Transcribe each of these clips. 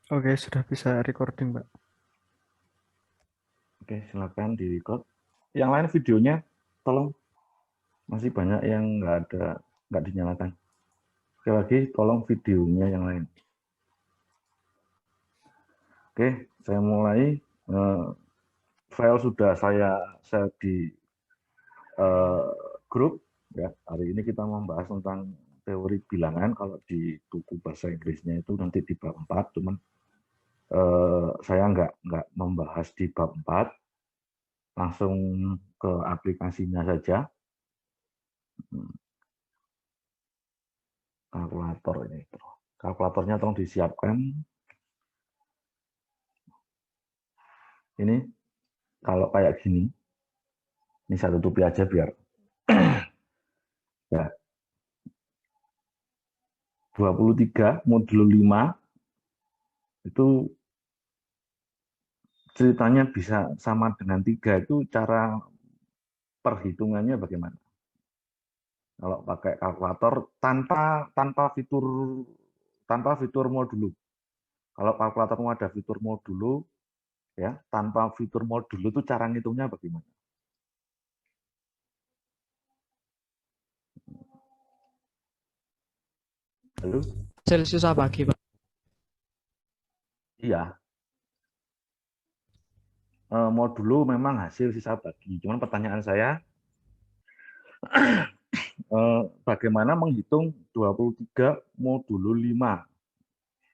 Oke, sudah bisa recording, Pak. Oke, silakan di-record. Yang lain videonya, tolong. Masih banyak yang nggak dinyalakan. Sekali lagi, tolong videonya yang lain. Oke, saya mulai. File sudah saya share di grup. Ya, hari ini kita membahas tentang teori bilangan. Kalau di buku bahasa Inggrisnya itu nanti di bab 4, cuman saya nggak membahas di bab 4, langsung ke aplikasinya saja. Kalkulator ini. Kalkulatornya tolong disiapkan. Ini kalau kayak gini, ini saya tutupi aja biar ya. 23 modulo 5 itu ceritanya bisa sama dengan 3, itu cara perhitungannya bagaimana? Kalau pakai kalkulator tanpa fitur modulo. Kalau kalkulatormu ada fitur modulo, ya, tanpa fitur modulo itu cara ngitungnya bagaimana? Halo? Hasil sisa bagi, Pak. Iya, modulo memang hasil sisa bagi. Cuman pertanyaan saya, bagaimana menghitung 23 modulo 5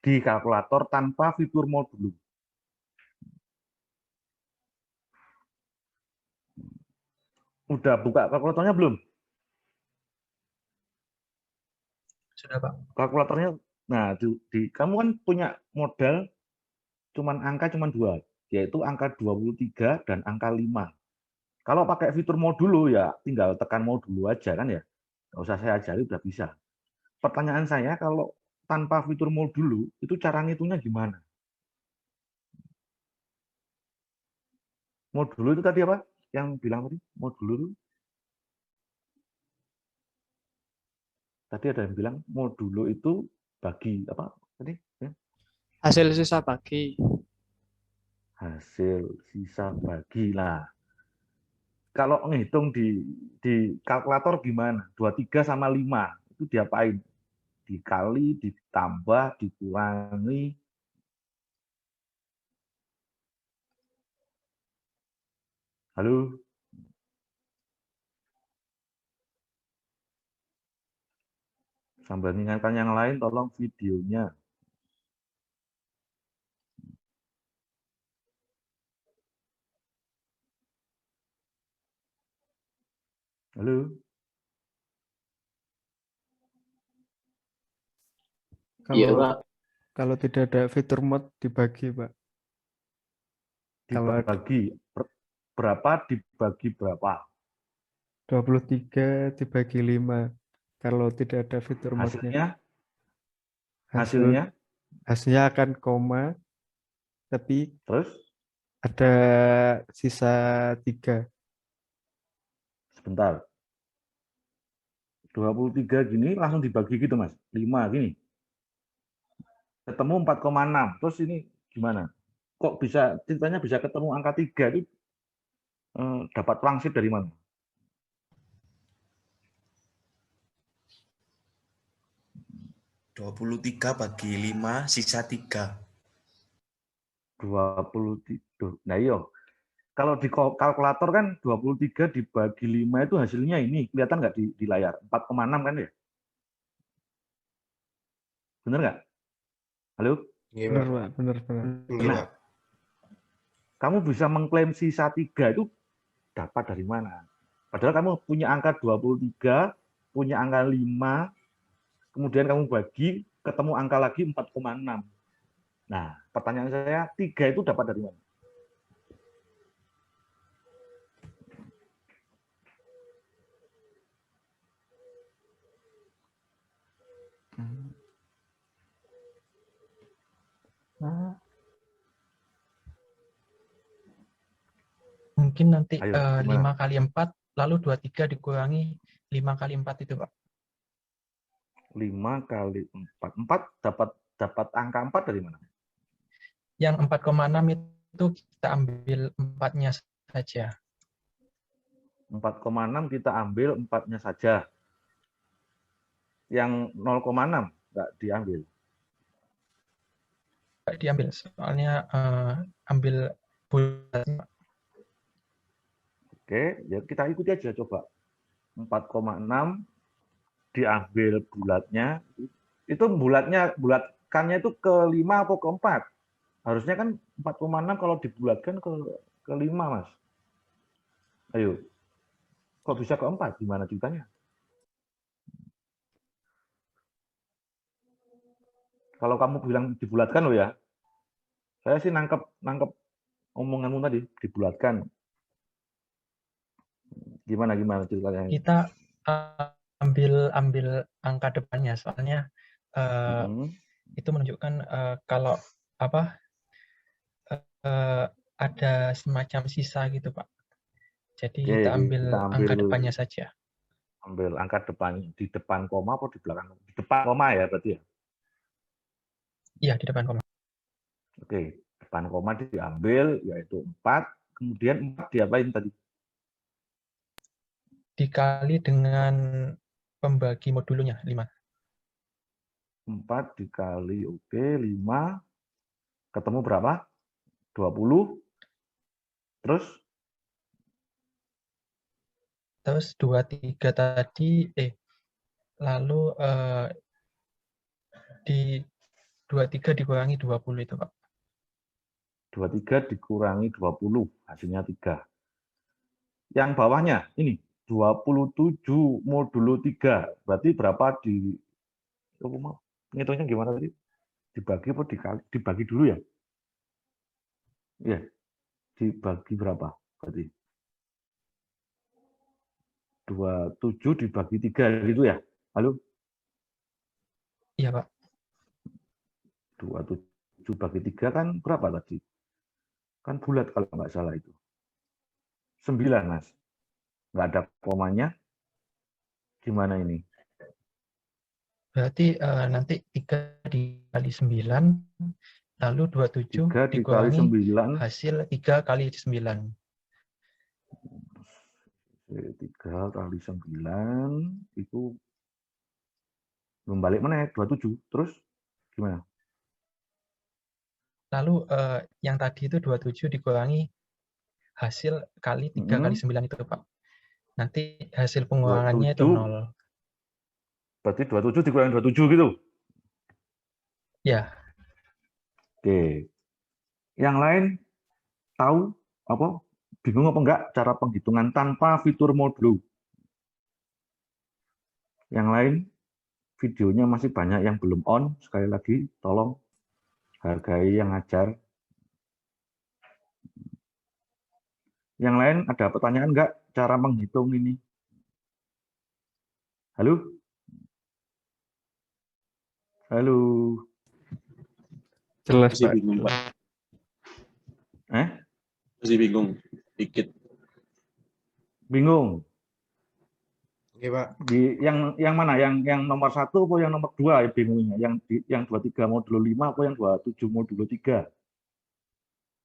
di kalkulator tanpa fitur modulo? Udah buka kalkulatornya belum? Sudah, Pak. Kalkulatornya, nah kamu kan punya modal angka cuman 2, yaitu angka 23 dan angka 5. Kalau pakai fitur modulo ya tinggal tekan modulo aja kan ya. Nggak usah saya ajari, udah bisa. Pertanyaan saya, kalau tanpa fitur modulo itu cara ngitungnya gimana? Modulo itu tadi apa? Yang bilang tadi modulo itu? Tadi ada yang bilang modulo itu bagi apa tadi? Ya? Hasil sisa bagi. Hasil sisa bagi lah. Kalau ngitung di kalkulator gimana? 23 sama 5 itu diapain? Dikali, ditambah, dikurangi. Halo? Sambil mengingatkan yang lain, tolong videonya. Halo? Kalau Iya, Pak. kalau tidak ada fitur mod dibagi, Pak. Kalau Dibagi berapa dibagi berapa? 23 dibagi 5. Kalau tidak ada fitur modnya, Hasilnya hasilnya akan koma, tapi terus ada sisa 3. sebentar. 23 gini langsung dibagi gitu, Mas. 5 gini. Ketemu 4,6. Terus ini gimana? Kok bisa ceritanya bisa ketemu angka 3 itu, dapat wangsit dari mana? 23 bagi 5 sisa 3. 23. Nah, iya. Kalau di kalkulator kan 23 dibagi 5 itu hasilnya ini. Kelihatan nggak di layar? 4,6 kan ya? Bener nggak? Halo? Iya, Benar, Pak. Pak. Benar. Iya, Nah, Pak. kamu bisa mengklaim sisa 3 itu dapat dari mana? Padahal kamu punya angka 23, punya angka 5, kemudian kamu bagi, ketemu angka lagi 4,6. Nah, pertanyaan saya, 3 itu dapat dari mana? Mungkin nanti Ayo, 5 kali 4, lalu 23 dikurangi 5 kali 4 itu, Pak. 5 kali 4. 4 dapat angka 4 dari mana? Yang 4,6 itu kita ambil 4-nya saja. 4,6 kita ambil 4-nya saja. Yang 0,6 nggak diambil. Nggak diambil, soalnya ambil bulatnya. Oke, ya kita ikuti aja coba. 4,6 diambil bulatnya. Itu bulatkannya itu ke 5 atau ke 4? Harusnya kan 4,6 kalau dibulatkan ke 5, Mas. Ayo. Kok bisa ke 4? Gimana ceritanya? Kalau kamu bilang dibulatkan loh ya. Saya sih nangkep omonganmu tadi, dibulatkan. Gimana ceritanya? Kita ambil angka depannya, soalnya itu menunjukkan kalau ada semacam sisa gitu, Pak. Jadi Oke, kita ambil kita angka depannya saja. Ambil angka depan, di depan koma atau di belakang? Di depan koma ya berarti ya? Iya, di depan koma. Oke, depan koma diambil, yaitu 4. Kemudian 4 diapain tadi? Dikali dengan pembagi modulnya, 5. 4 dikali, oke, 5. Ketemu berapa? 20. Terus? Terus 23 tadi, lalu di 23 dikurangi 20 itu, Pak. 23 dikurangi 20, hasilnya 3. Yang bawahnya, ini, 27 modulo 3. Berarti berapa di... Ngitungnya gimana tadi? Dibagi apa dikali? Dibagi dulu ya? Iya, dibagi berapa? Berarti 27 dibagi 3 gitu ya? Halo? Iya, Pak. 27 bagi 3 kan berapa tadi? Kan bulat kalau nggak salah itu. 9, Mas. Nggak ada komanya. Gimana ini? Berarti nanti 3 dikali 9, lalu 27 3 dikali dikurangi 9. hasil 3 kali 9. 3 kali 9 itu membalik mana ya? 27. Terus gimana? Lalu yang tadi itu 27 dikurangi hasil kali 3 kali 9 itu, Pak. Nanti hasil pengurangannya itu 0. Berarti 27 dikurangi 27 gitu? Ya. Oke. Yang lain tahu apa? Bingung apa enggak cara penghitungan tanpa fitur modulo? Yang lain videonya masih banyak yang belum on. Sekali lagi tolong hargai yang ngajar. Yang lain ada pertanyaan enggak cara menghitung ini? Halo? Halo? Jelas, Masih Pak. bingung, Pak. Masih bingung, dikit. Bingung? Oke, Pak. Di yang mana? Yang nomor 1 atau yang nomor 2 ya bingungnya? Yang 23 modulo 5 atau yang 27 modulo 3?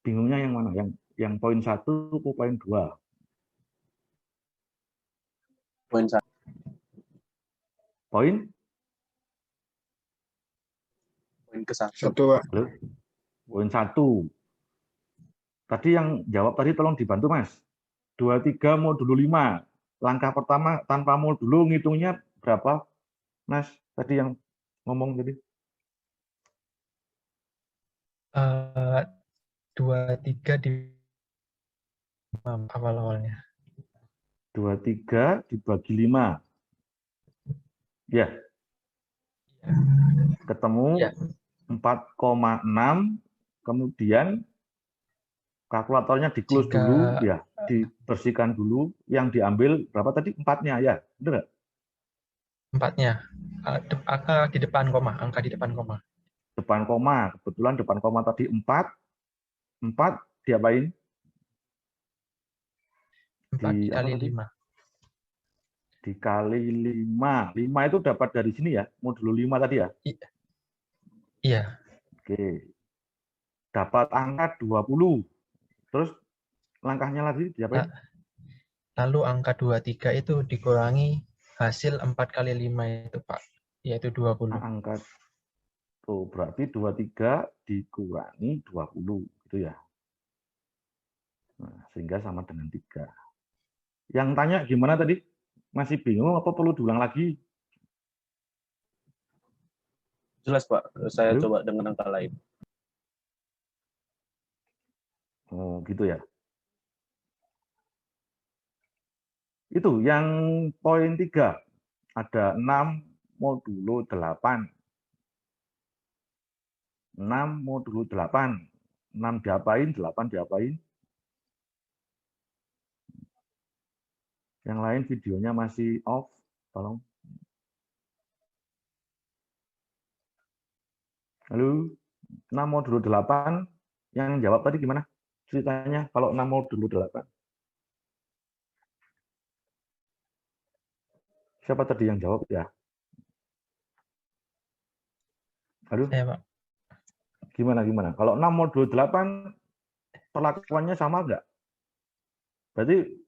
Bingungnya yang mana? Yang poin 1 atau poin 2? Poin 1. Poin? Poin ke 1. Pak. Poin 1. Tadi yang jawab tadi tolong dibantu, Mas. 23 modulo 5. Langkah pertama tanpa modulo ngitungnya berapa, Mas? Tadi yang ngomong tadi. 23 di awal-awalnya. 23 dibagi 5. Ya. Ketemu 4,6. Kemudian kalkulatornya di-close dulu, ya, dibersihkan dulu. Yang diambil berapa tadi? 4-nya, ya, benar nggak? 4-nya. Angka di depan koma. Angka di depan koma. Depan koma. Kebetulan depan koma tadi 4. 4 diapain? 4 dikali 5. Dikali 5. 5 itu dapat dari sini ya? Modulo 5 tadi ya? Iya. Oke. dapat angka 20. Terus langkahnya lagi diapain? Lalu angka 23 itu dikurangi hasil 4 kali 5 itu, Pak, yaitu 20. Nah, angka tuh berarti 23 dikurangi 20 gitu ya. Nah, sehingga sama dengan 3. Yang tanya gimana tadi? Masih bingung apa perlu diulang lagi? Jelas, Pak. Saya Halo? coba dengan angka lain. Oh, gitu ya. Itu yang poin 3. Ada 6 modulo 8. 6 modulo 8. 6 diapain, 8 diapain. Yang lain videonya masih off, tolong. Halo, 6 modulo 8. Yang jawab tadi gimana? Ceritanya kalau 6 modulo 8. Siapa tadi yang jawab ya? Halo? Saya, Pak. Gimana? Kalau 6 modulo 8, perlakuannya sama enggak? Berarti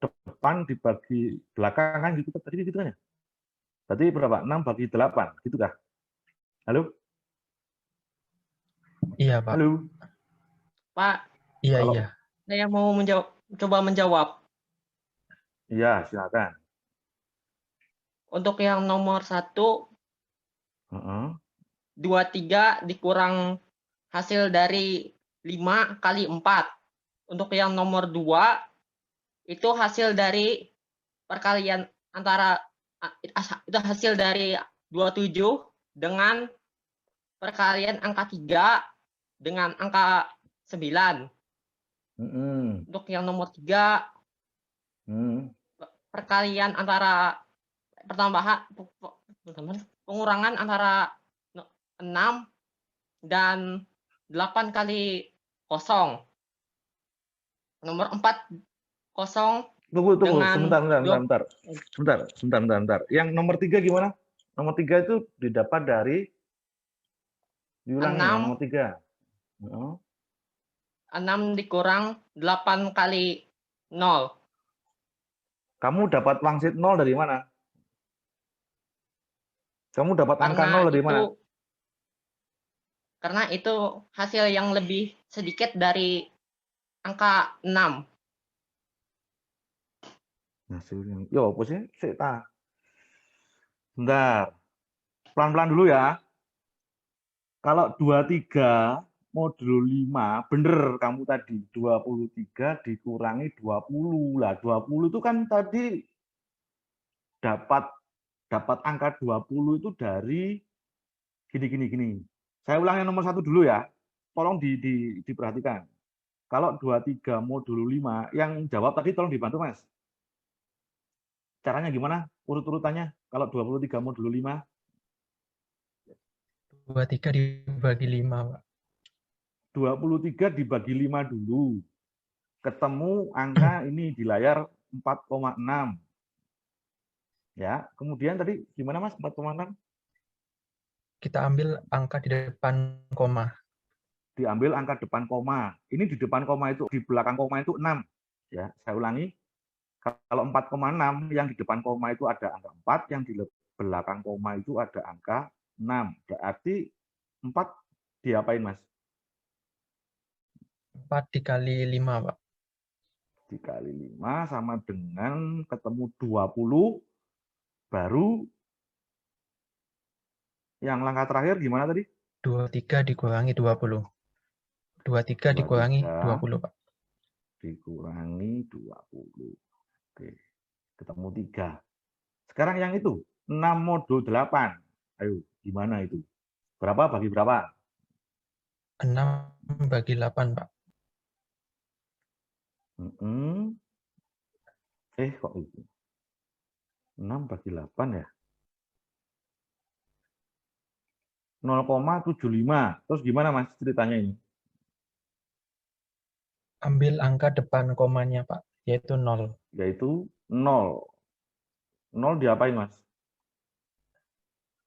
depan dibagi belakang kan gitu tadi gitu kan ya? Berarti berapa? 6 bagi 8, gitu kah? Halo? Iya, Pak. Halo? Pak, Iya, Kalau- iya. saya mau coba menjawab. Iya, silakan. Untuk yang nomor 1, Heeh. 23 dikurang hasil dari 5 kali 4. Untuk yang nomor 2, itu hasil dari perkalian antara itu hasil dari 27 dengan perkalian angka 3 dengan angka 9. Mm-mm. Untuk yang nomor 3, perkalian antara pengurangan antara 6 dan 8 kali 0. Nomor 4, 0 Tunggu, dengan sebentar. Yang nomor 3 gimana? Nomor 3 itu didapat dari diulangi yang 6 nomor 3. Heeh. 6 dikurang 8 kali 0. Kamu dapat wangsit 0 dari mana? Kamu dapat angka Karena 0 dari mana? Karena itu hasil yang lebih sedikit dari angka 6. Hasil yang yo apa sih? Sik ta. Bentar. Pelan-pelan dulu ya. Kalau 23 modulo 5, bener kamu tadi 23 dikurangi 20. Lah 20 itu kan tadi dapat angka 20 itu dari gini. Saya ulang yang nomor 1 dulu ya. Tolong diperhatikan. Kalau 23 modulo 5, yang jawab tadi tolong dibantu, Mas. Caranya gimana? Urut-urutannya kalau 23 modulo 5. 23 dibagi 5, Pak. 23 dibagi 5 dulu. Ketemu angka ini di layar 4,6. Ya, kemudian tadi gimana Mas 4,6? Kita ambil angka di depan koma. Diambil angka depan koma. Ini di depan koma itu, di belakang koma itu 6. Ya, saya ulangi. Kalau 4,6 yang di depan koma itu ada angka 4, yang di belakang koma itu ada angka 6. Berarti 4 diapain, Mas? 4 dikali 5, Pak. Dikali 5 sama dengan ketemu 20, baru yang langkah terakhir gimana tadi? 23 dikurangi 20. 23 dikurangi 20, Pak. Dikurangi 20. Oke, ketemu 3. Sekarang yang itu, 6 modulo 8. Ayo, gimana itu? Berapa bagi berapa? 6 bagi 8, Pak. Kok itu? 6 bagi 8 ya? 0,75. Terus gimana Mas ceritanya ini? Ambil angka depan komanya, Pak, yaitu 0. Yaitu 0. 0 diapain Mas?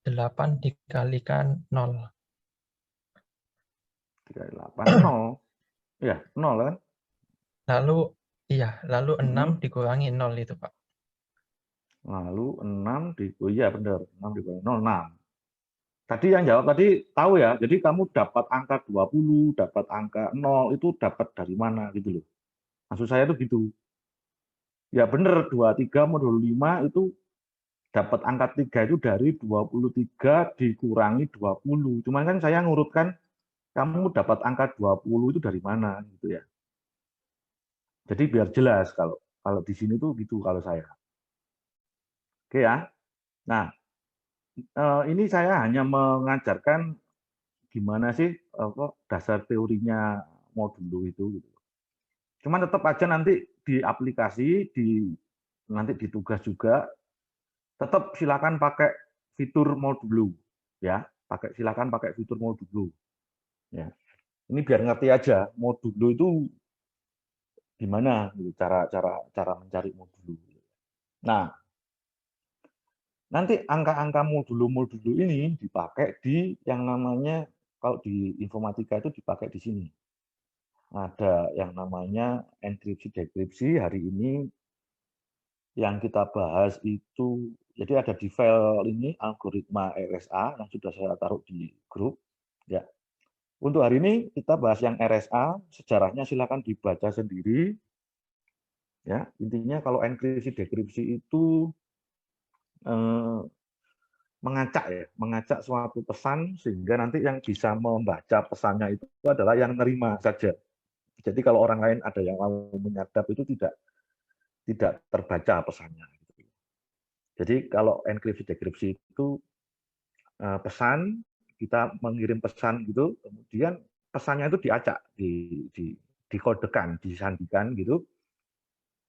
8 dikalikan 0. 3 kali 8, 0. Ya, 0 kan? Lalu 6 Mm-mm. dikurangi 0 itu, Pak. Lalu 6 iya benar, 6 dikurangi 0, 6. Tadi yang jawab tadi tahu ya, jadi kamu dapat angka 20, dapat angka 0, itu dapat dari mana gitu loh. Maksud saya itu gitu. Ya benar, 23 modul 5 itu dapat angka 3 itu dari 23 dikurangi 20. Cuman kan saya ngurutkan kamu dapat angka 20 itu dari mana gitu ya. Jadi biar jelas kalau di sini tuh gitu kalau saya. Oke ya. Nah, ini saya hanya mengajarkan gimana sih dasar teorinya modulo itu. Gitu. Cuman tetap aja nanti di aplikasi, nanti di tugas juga, tetap silakan pakai fitur modulo, ya. Silakan pakai fitur modulo. Ya. Ini biar ngerti aja modulo itu gimana gitu, cara mencari modulo. Nah, nanti angka-angka modulo-modulo ini dipakai di yang namanya kalau di informatika itu dipakai di sini. Ada yang namanya enkripsi-dekripsi. Hari ini yang kita bahas itu, jadi ada di file ini algoritma RSA yang sudah saya taruh di grup. Ya. Untuk hari ini kita bahas yang RSA, sejarahnya silakan dibaca sendiri. Ya, intinya kalau enkripsi-dekripsi itu mengacak suatu pesan sehingga nanti yang bisa membaca pesannya itu adalah yang nerima saja. Jadi kalau orang lain ada yang mau menyadap itu tidak terbaca pesannya. Jadi kalau enkripsi dekripsi itu pesan, kita mengirim pesan gitu, kemudian pesannya itu diacak, dikodekan, disandikan gitu,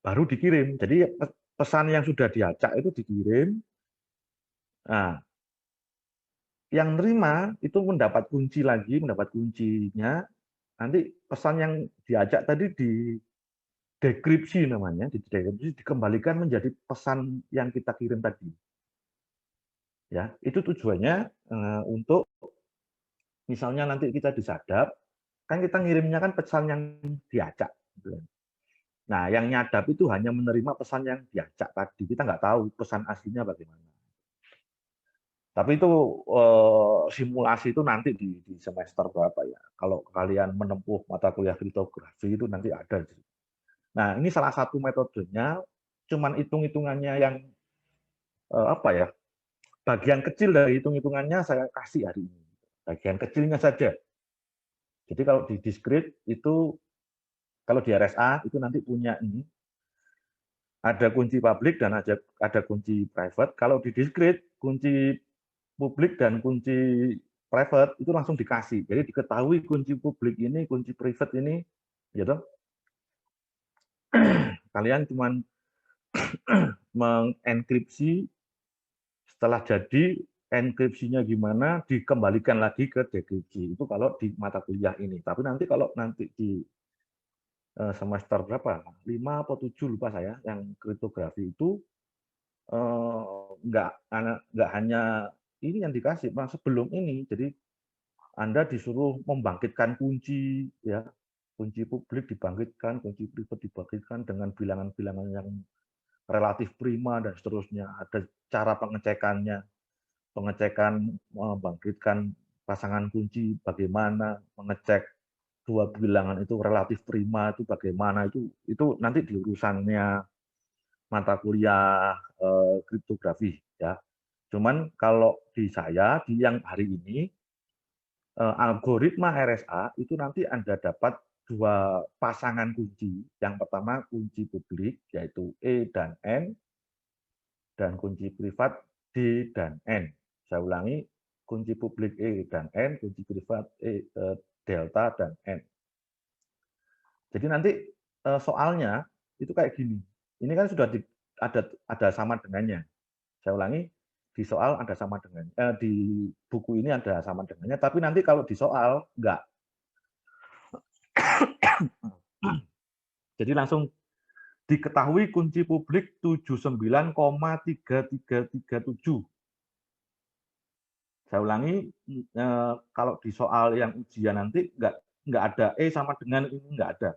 baru dikirim. Jadi pesan yang sudah diacak itu dikirim. Nah, yang nerima itu mendapat kunci lagi, mendapat kuncinya. Nanti pesan yang diajak tadi di dekripsi namanya, dikembalikan menjadi pesan yang kita kirim tadi. Ya, itu tujuannya untuk misalnya nanti kita disadap, kan kita ngirimnya kan pesan yang diacak. Nah, yang nyadap itu hanya menerima pesan yang diacak tadi. Kita nggak tahu pesan aslinya bagaimana. Tapi itu simulasi itu nanti di semester berapa ya. Kalau kalian menempuh mata kuliah kriptografi itu nanti ada. Nah, ini salah satu metodenya, cuman hitung-hitungannya yang bagian kecil dari hitung-hitungannya saya kasih hari ini. Bagian kecilnya saja. Jadi kalau di discrete itu, kalau di RSA itu nanti punya ini, ada kunci public dan ada kunci private. Kalau di discrete, kunci publik dan kunci private itu langsung dikasih. Jadi diketahui kunci publik ini, kunci private ini, gitu. Kalian cuma mengenkripsi, setelah jadi enkripsinya gimana, dikembalikan lagi ke dekripsi. Itu kalau di mata kuliah ini. Tapi nanti kalau nanti di semester berapa? 5 atau 7 lupa saya, yang kriptografi itu nggak hanya ini yang dikasih, sebelum ini. Jadi Anda disuruh membangkitkan kunci, ya, kunci publik dibangkitkan, kunci privat dibangkitkan dengan bilangan-bilangan yang relatif prima dan seterusnya. Ada cara pengecekannya, pengecekan membangkitkan pasangan kunci bagaimana, mengecek dua bilangan itu relatif prima itu bagaimana, itu nanti di urusannya mata kuliah kriptografi ya. Cuman kalau di saya di yang hari ini algoritma RSA itu nanti Anda dapat dua pasangan kunci. Yang pertama kunci publik yaitu E dan N, dan kunci privat D dan N. Saya ulangi, kunci publik E dan N, kunci privat delta dan N. Jadi nanti soalnya itu kayak gini. Ini kan sudah ada sama dengannya. Saya ulangi, di soal ada sama dengannya. Di buku ini ada sama dengannya, tapi nanti kalau di soal enggak. Jadi langsung diketahui kunci publik 79,3337. Saya ulangi, kalau di soal yang ujian nanti nggak ada E sama dengan ini, nggak ada.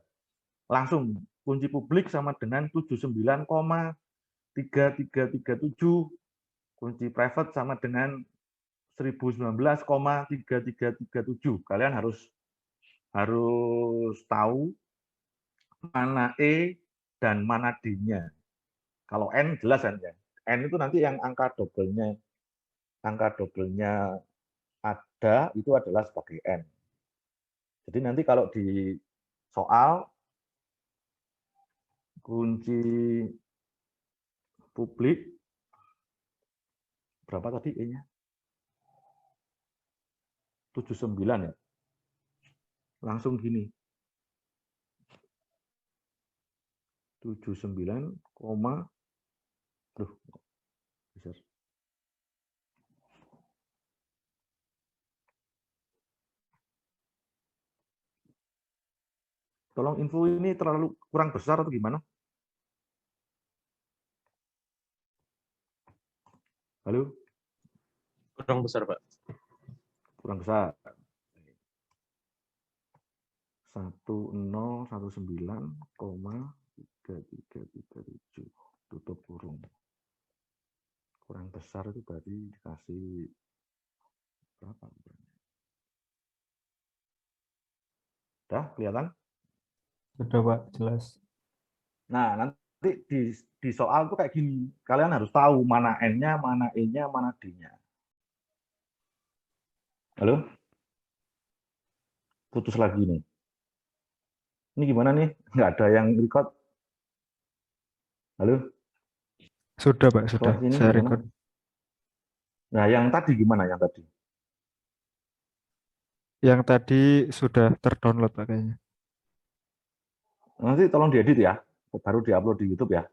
Langsung kunci publik sama dengan 79,3337, kunci private sama dengan 1019,3337. Kalian harus tahu mana E dan mana D-nya. Kalau N jelas kan ya. N itu nanti yang angka double-nya ada, itu adalah sebagai N. Jadi nanti kalau di soal kunci publik berapa tadi E-nya? 79 ya. Langsung gini. 79, aduh, besar. Tolong info ini terlalu kurang besar atau gimana? Halo? Kurang besar, Pak. Kurang besar. 1019,3337 tutup kurung. Kurang besar itu berarti dikasih berapa? Udah kelihatan? Sudah Pak, jelas. Nah, nanti di soal tuh kayak gini. Kalian harus tahu mana N-nya, mana E-nya, mana D-nya. Halo? Putus lagi nih. Ini gimana nih? Nggak ada yang record. Halo? Sudah Pak, sudah. Ini Saya gimana? record. Nah, yang tadi gimana yang tadi? Yang tadi sudah terdownload Pak kayaknya. Nanti tolong diedit ya. Baru diupload di YouTube ya.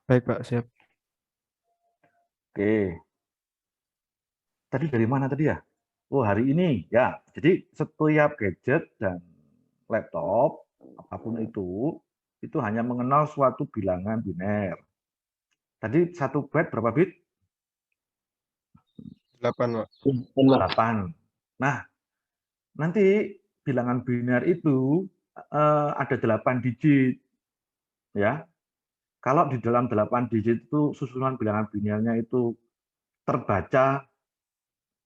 Baik Pak, siap. Oke. Tadi dari mana tadi ya? Oh, hari ini ya. Jadi setiap gadget dan laptop apapun itu hanya mengenal suatu bilangan biner. Tadi 1 byte berapa bit? 8, Pak. 8. Nah, nanti bilangan biner itu ada 8 digit. Ya. Kalau di dalam 8 digit itu susunan bilangan binernya itu terbaca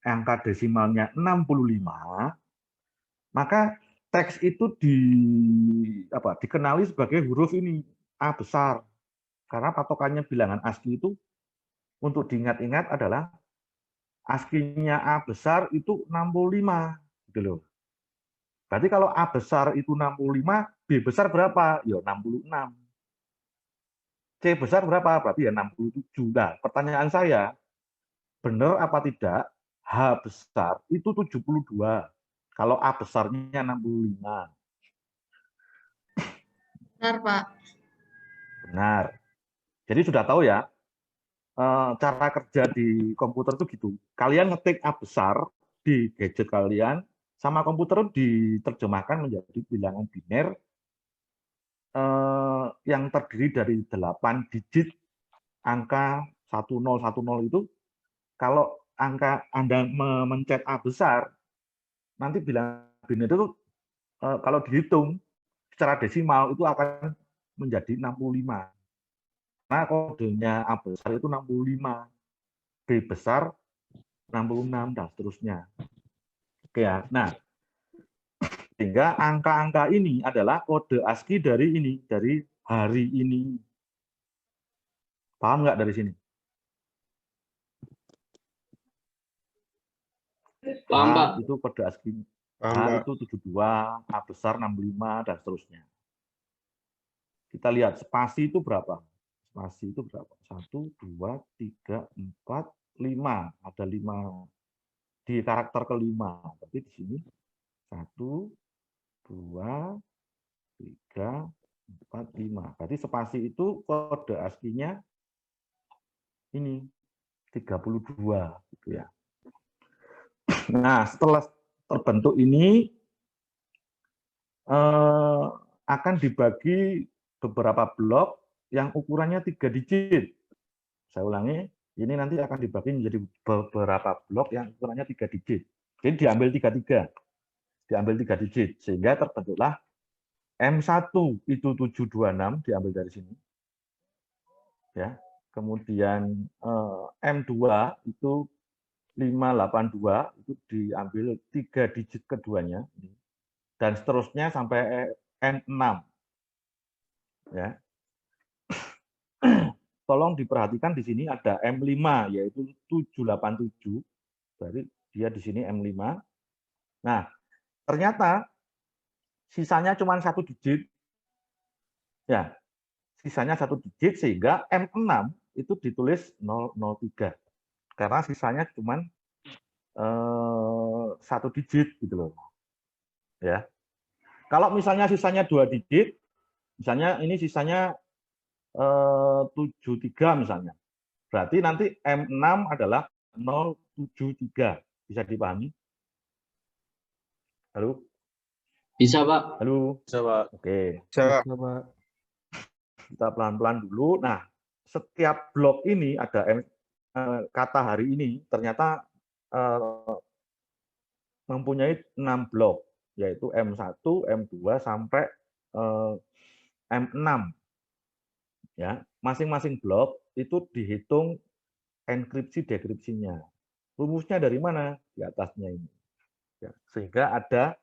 angka desimalnya 65, maka teks itu dikenali sebagai huruf ini A besar. Karena patokannya bilangan ASCII itu untuk diingat-ingat adalah ASCII-nya A besar itu 65 gitu loh. Berarti kalau A besar itu 65, B besar berapa? Ya 66. C besar berapa? Berarti ya 67. Nah, pertanyaan saya, benar apa tidak H besar itu 72 kalau A besarnya 65? Benar, Pak. Benar. Jadi sudah tahu ya, cara kerja di komputer itu gitu. Kalian ngetik A besar di gadget kalian, sama komputer diterjemahkan menjadi bilangan biner yang terdiri dari 8 digit angka 1010 itu. Kalau Anda memencet A besar, nanti bilangan biner itu kalau dihitung secara desimal itu akan menjadi 65. Nah, kodenya A besar itu 65, B besar 66, dan seterusnya. Oke ya. Nah, sehingga angka-angka ini adalah kode ASCII dari hari ini. Paham nggak dari sini? Paham, Pak. Itu kode ASCII. Paham, A Pak. itu 72, A besar 65, dan seterusnya. Kita lihat spasi itu berapa? Spasi itu berapa? 1, 2, 3, 4, 5. Ada 5 di karakter kelima. Berarti di sini 1, 2, 3, 4, 5. Berarti spasi itu kode ASCII-nya ini 32 gitu ya. Nah, setelah terbentuk ini akan dibagi beberapa blok yang ukurannya 3 digit. Saya ulangi, ini nanti akan dibagi menjadi beberapa blok yang ukurannya 3 digit. Jadi diambil 33. diambil 3 digit, sehingga terbentuklah M1 itu 726 diambil dari sini. Ya. Kemudian M2 itu 582 itu diambil 3 digit keduanya dan seterusnya sampai M6. Ya. Tolong diperhatikan di sini ada M5 yaitu 787. Berarti dia di sini M5. Nah, ternyata sisanya cuma 1 digit. Ya. Sisanya 1 digit sehingga M6 itu ditulis 003. Karena sisanya cuma 1 digit gitu loh. Ya. Kalau misalnya sisanya 2 digit, misalnya ini sisanya 73 misalnya. Berarti nanti M6 adalah 073. Bisa dipahami? Halo? Bisa, Pak. Halo? Bisa, Pak. Oke. Bisa, Pak. Kita pelan-pelan dulu. Nah, setiap blok ini ada kata hari ini ternyata mempunyai 6 blok, yaitu M1, M2 sampai M6. Ya, masing-masing blok itu dihitung enkripsi dekripsinya. Rumusnya dari mana? Di atasnya ini. Ya, sehingga ada,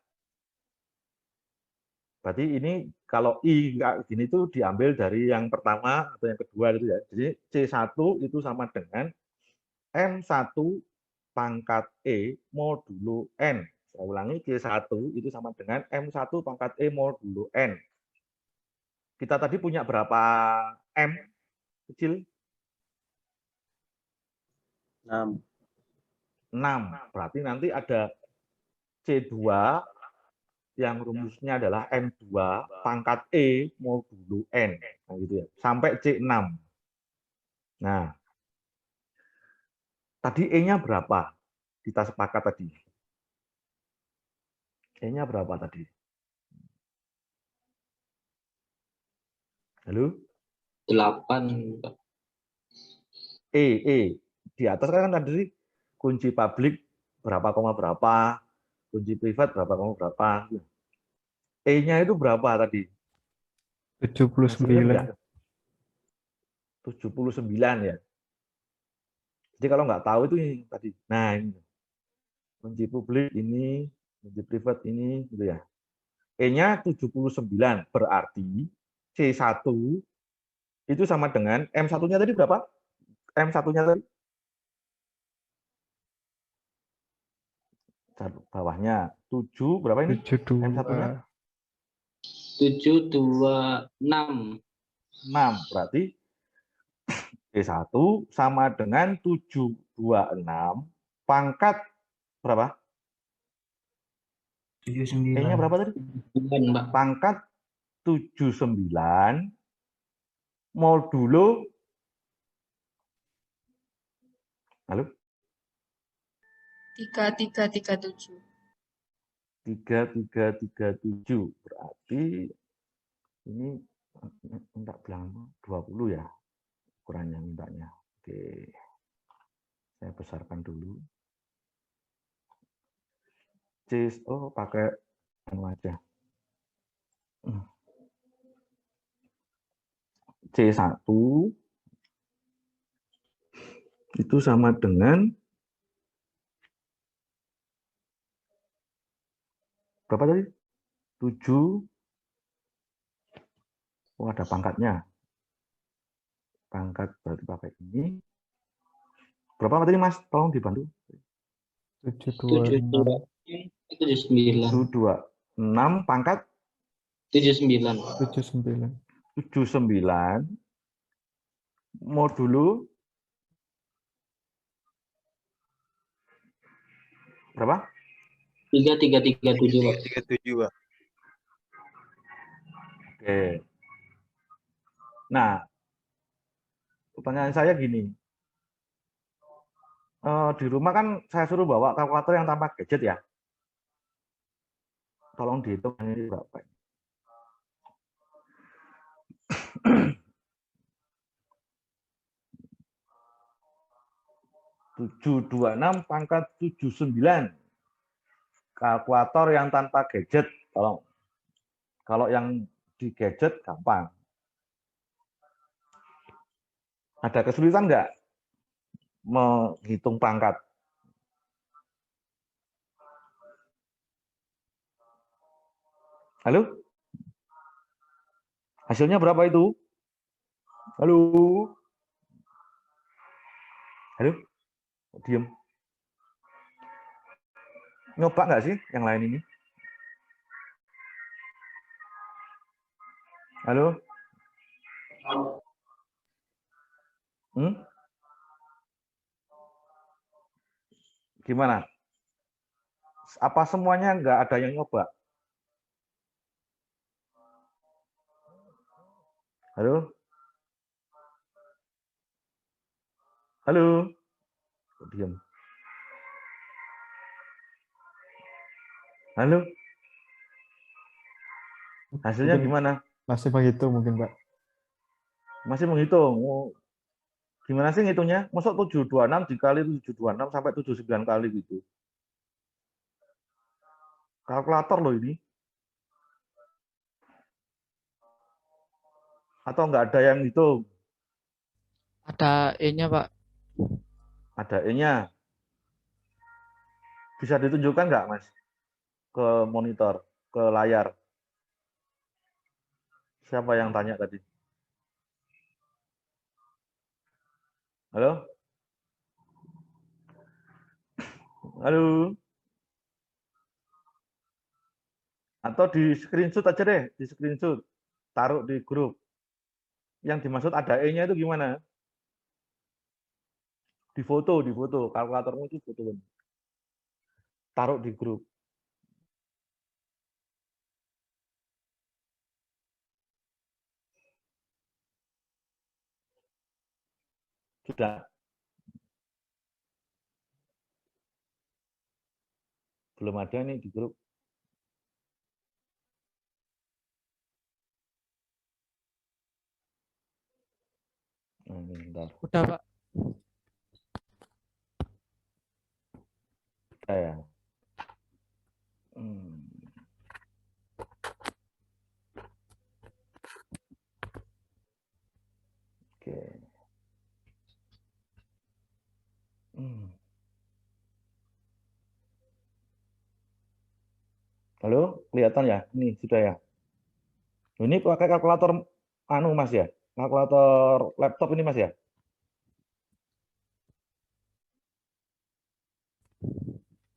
berarti ini kalau I gini itu diambil dari yang pertama atau yang kedua itu ya. Jadi C1 itu sama dengan M1 pangkat E modulo N. Saya ulangi, C1 itu sama dengan M1 pangkat E modulo N. Kita tadi punya berapa M kecil? 6. 6. Berarti nanti ada C2 yang rumusnya adalah M2 pangkat E modulo N. Nah, gitu ya. Sampai C6. Nah, tadi E-nya berapa? Kita sepakat tadi. E-nya berapa tadi? Halo? 8, Pak. E. Di atas kan tadi kunci publik berapa koma berapa, kunci privat berapa koma berapa. E-nya itu berapa tadi? 79. 79 ya. Jadi kalau nggak tahu itu ini tadi. Nah, ini. Kunci publik ini, kunci privat ini, gitu ya. E-nya 79, berarti C1 itu sama dengan M1-nya tadi berapa? M1-nya tadi? Bawahnya 7, berapa ini? 72. M1-nya? 726. 6, berarti C1 sama dengan 726 pangkat berapa? 79. E-nya berapa tadi? 9, Pak. Pangkat 79 modulo, halo? 3337. 3337. Berarti ini minta bilang 20 ya. Ukurannya mintanya. Oke. Saya besarkan dulu. Pakai anu aja. C1 itu sama dengan berapa tadi? 7. Oh, ada pangkatnya. Pangkat berarti pakai ini. Berapa tadi, Mas? Tolong dibantu. 726. 79. 726 pangkat 79. 79. 79 modulo berapa? 3337, Pak. 37, Pak. Oke. Nah, pertanyaan saya gini. Di rumah kan saya suruh bawa kalkulator yang tanpa gadget ya. Tolong dihitung ini berapa. 726 pangkat 79. kalkulator yang tanpa gadget. Kalau yang di gadget gampang. Ada kesulitan nggak menghitung pangkat? Halo? Hasilnya berapa itu? Halo? Halo? Diam. Nyoba nggak sih yang lain ini? Halo? Gimana? Apa semuanya nggak ada yang nyoba? Halo? Halo? Diam. Halo? Hasilnya Mungkin gimana? masih begitu mungkin, Pak. Masih menghitung. Gimana sih ngitungnya? Masuk 726 dikali 726 sampai 79 kali gitu. Kalkulator loh ini. Atau nggak ada yang hitung? Ada E-nya, Pak. Ada E-nya. Bisa ditunjukkan nggak, Mas? Ke monitor, ke layar. Siapa yang tanya tadi? Halo? Halo? Atau di screenshot aja deh, di screenshot. Taruh di grup. Yang dimaksud ada E-nya itu gimana? Di foto. Kalkulatormu itu foto. Taruh di grup. Sudah. Belum ada nih di grup. Bentar. Udah, Pak. Udah ya. Oke. Halo, kelihatan ya? Ini sudah ya. Ini pakai kalkulator Mas ya? Kalkulator laptop ini Mas ya?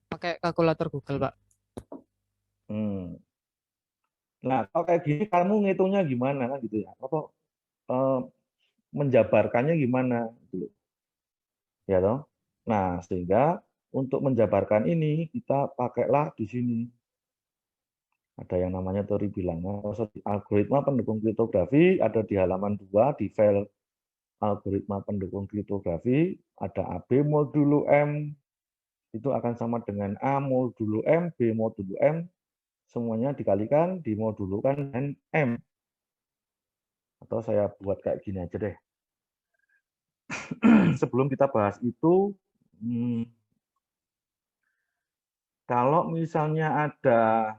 Pakai kalkulator Google, Pak. Nah, kalau kayak gini kamu ngitungnya gimana kan gitu ya? Apa menjabarkannya gimana gitu. Ya toh? Nah, sehingga untuk menjabarkan ini kita pakailah di sini. Ada yang namanya teori bilangan, algoritma pendukung kriptografi, ada di halaman 2 di file algoritma pendukung kriptografi, ada AB modulo M, itu akan sama dengan A modulo M, B modulo M, semuanya dikalikan, dimodulukan dengan M. Atau saya buat kayak gini aja deh. Sebelum kita bahas itu, kalau misalnya ada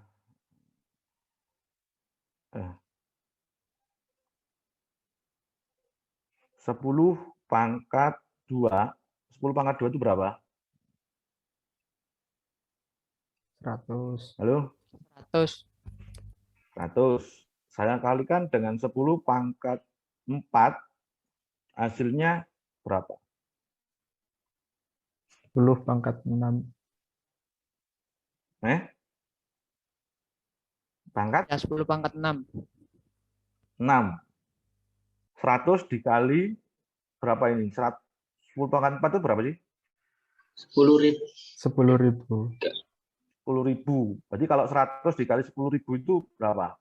10 pangkat 2, 10 pangkat 2 itu berapa? 100. Halo? 100. 100. Saya kalikan dengan 10 pangkat 4, hasilnya berapa? 10 pangkat 6. Pangkat? Ya, 10 pangkat 6. 6. 100 dikali berapa ini? 10 pangkat 4 itu berapa sih? 10.000. 10.000. 10.000. Berarti kalau 100 dikali 10.000 itu berapa?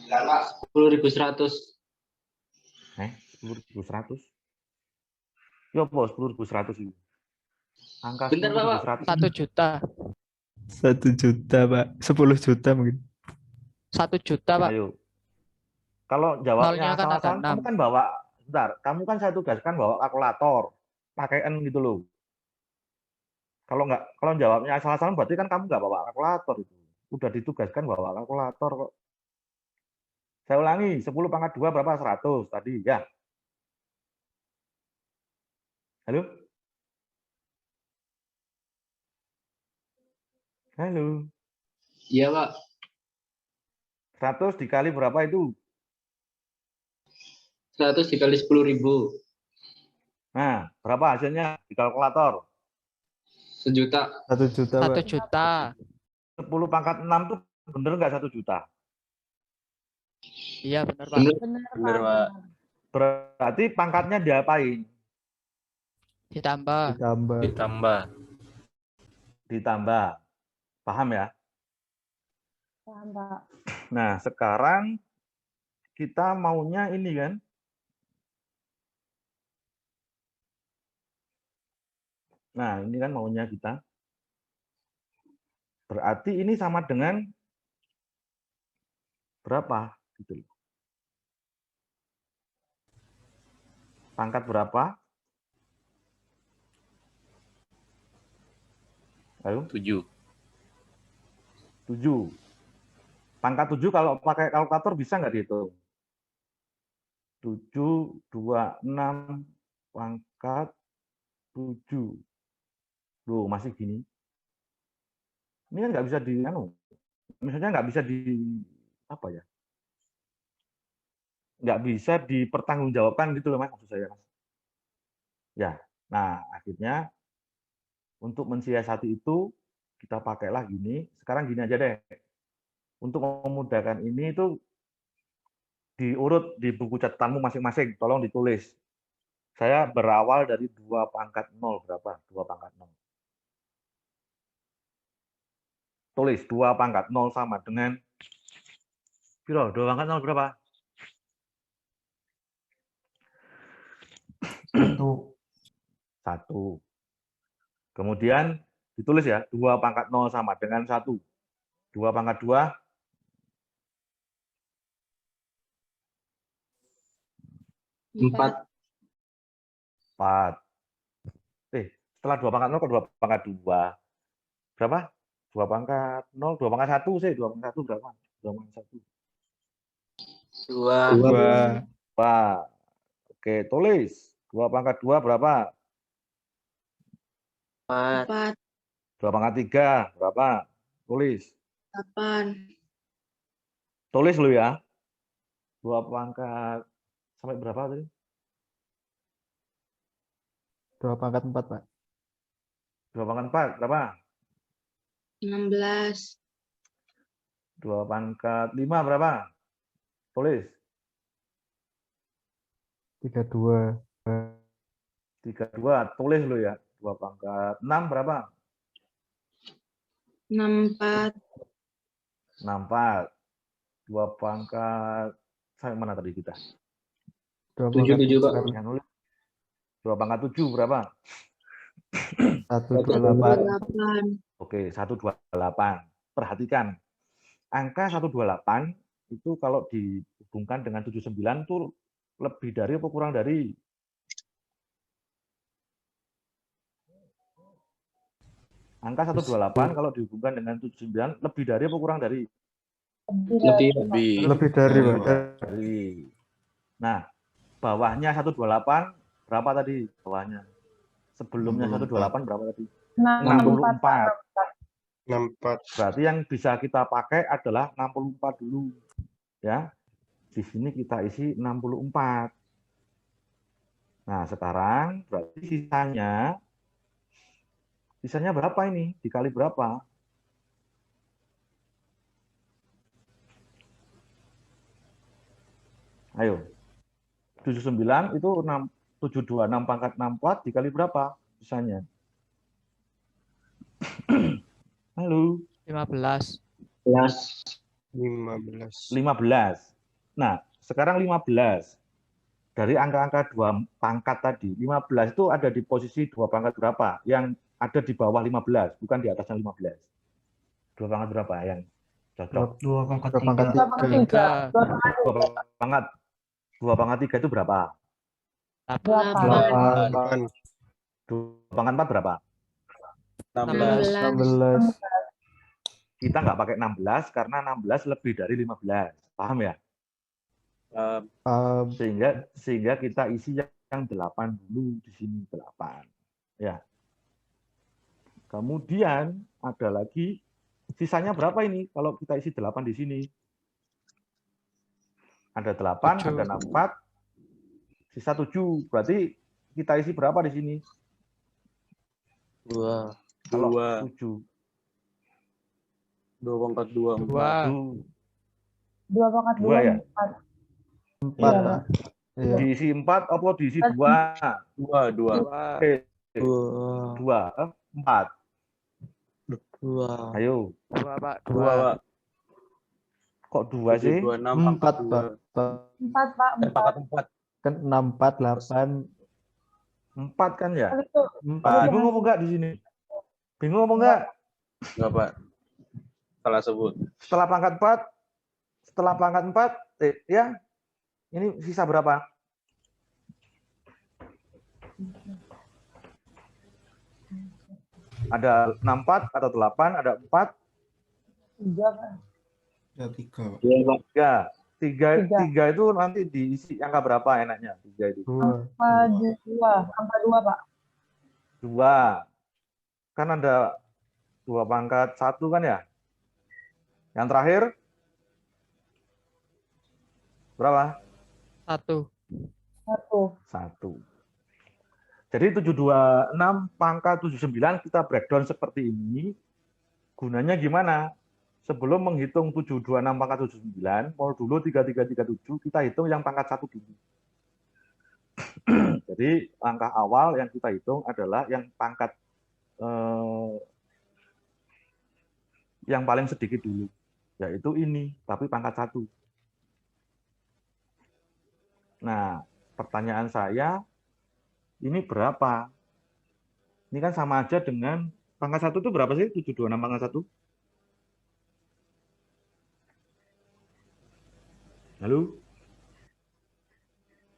10.100. 10.100? Ya apa 10.100 itu? Angka Bentar, Pak. 10.100. 1 juta. 1 juta, Pak. 10 juta mungkin. 1 juta, Pak. Ayo. Kalau jawabnya Nolnya kan ada asal-asalan, kamu 6. kan bawa, bentar, kamu kan saya tugaskan bawa kalkulator, pakai N gitu loh. Kalau jawabnya asal-asalan berarti kan kamu nggak bawa kalkulator itu. Udah ditugaskan bawa kalkulator kok. Saya ulangi, 10 pangkat 2 berapa? 100 tadi ya. Halo? Halo. Iya, Pak. 100 dikali berapa itu? 100 dikali 10.000. Nah, berapa hasilnya di kalkulator? 1 juta. 1 juta, 1 Pak. juta. 10 pangkat 6 tuh bener nggak 1 juta? Iya benar Pak. Bener. Bener, Pak. Berarti pangkatnya diapain? Ditambah. Ditambah. Ditambah. Ditambah. Paham ya? Tambah. Nah, sekarang kita maunya ini kan. Nah, ini kan maunya kita. Berarti ini sama dengan berapa? Gitu. Pangkat berapa? Ayo. 7. 7. Pangkat 7 kalau pakai kalkulator bisa nggak dihitung? 7, 2, 6, pangkat 7. Loh, masih gini. Ini kan nggak bisa misalnya nggak bisa apa ya? Nggak bisa dipertanggungjawabkan gitu loh, Mas, maksud saya. Ya, nah akhirnya untuk mensiasati itu kita pakailah gini. Sekarang gini aja deh. Untuk memudahkan ini itu diurut di buku catatanmu masing-masing. Tolong ditulis. Saya berawal dari 2 pangkat 0 berapa? 2 pangkat 0. Tulis 2 pangkat 0 sama dengan piro? 2 pangkat 0 berapa? 1. Kemudian ditulis ya, 2 pangkat 0 sama dengan 1. 2 pangkat 2. 4. 4. Setelah 2 pangkat 0 ke 2 pangkat 2. Berapa? 2 pangkat 0, 2 pangkat 1 sih. 2 pangkat 1 berapa? 2 pangkat 1. 2. 2. Oke, tulis. 2 pangkat 2 berapa? 4. 2 pangkat 3 berapa? Tulis. 8. Tulis lu ya. 2 pangkat sampai berapa tadi? 2 pangkat 4, Pak. 2 pangkat 4 berapa? 16. 2 pangkat 5 berapa? Tulis. 32. 32. Tulis lu ya. 2 pangkat 6 berapa? 64. 64. 2 pangkat sampai mana tadi kita? 2 7, pangkat 7, Pak. 4. Yang nulis. 2 pangkat 7 berapa? 128. 8. Oke, 128. Perhatikan. Angka 128 itu kalau dihubungkan dengan 79 itu lebih dari apa kurang dari? Angka 128 kalau dihubungkan dengan 79 lebih dari apa kurang dari? Lebih. Lebih dari, Pak. Dari. Nah, bawahnya 128 berapa tadi? Bawahnya. Sebelumnya 128 berapa tadi? 64. 64. Berarti yang bisa kita pakai adalah 64 dulu. Ya. Di sini kita isi 64. Nah, sekarang berarti sisanya berapa ini? Dikali berapa? Ayo. 79 itu 726 pangkat 64 dikali berapa sisanya? Halo. 15. 15. 15. Nah, sekarang 15. Dari angka-angka 2 pangkat tadi, 15 itu ada di posisi 2 pangkat berapa? Yang ada di bawah 15, bukan di atasnya 15. 2 pangkat berapa yang cocok? 2 pangkat 3. 2 pangkat 2 pangkat 3 itu berapa? 8. 8. 2 pangkat 4 berapa? 16. 16. Kita nggak pakai 16 karena 16 lebih dari 15. Paham ya? Sehingga kita isi yang 8 dulu di sini 8. Ya. Kemudian ada lagi sisanya berapa ini kalau kita isi 8 di sini? Ada 8, 7. ada 4, sisa 7. Berarti kita isi berapa di sini? 2. Kalau 2. 7. 2 pangkat 2. 2. 2 pangkat 2 ya? 4. Iya, Pak. Iya. Diisi 4 apa diisi 2? 2. Oke. 2. 4. 2. Ayo. 2, Pak. 2, Pak. Kok 2 sih? 4, Pak. 4, Pak. 4. Kan 6, 4, 8. 4 kan ya? Itu 4. Bingung apa enggak di sini? Bingung apa enggak? Enggak, Pak. Salah sebut. Setelah pangkat 4, ya. Ini sisa berapa? Ada 64, ada 8, ada 4. 3, Pak. Ada 3. Iya, Pak. 3 itu nanti diisi angka berapa enaknya? 3 itu. 2. Angka 2, Pak. 2. Kan ada 2 pangkat 1 kan ya? Yang terakhir berapa? 1. 1. Jadi 726 pangkat 79 kita breakdown seperti ini. Gunanya gimana? Sebelum menghitung 726 pangkat 79, mau dulu 3337, kita hitung yang pangkat 1 dulu. Jadi langkah awal yang kita hitung adalah yang pangkat yang paling sedikit dulu, yaitu ini, tapi pangkat 1. Nah, pertanyaan saya, ini berapa? Ini kan sama aja dengan pangkat 1 itu berapa sih? 726 pangkat 1? Halo?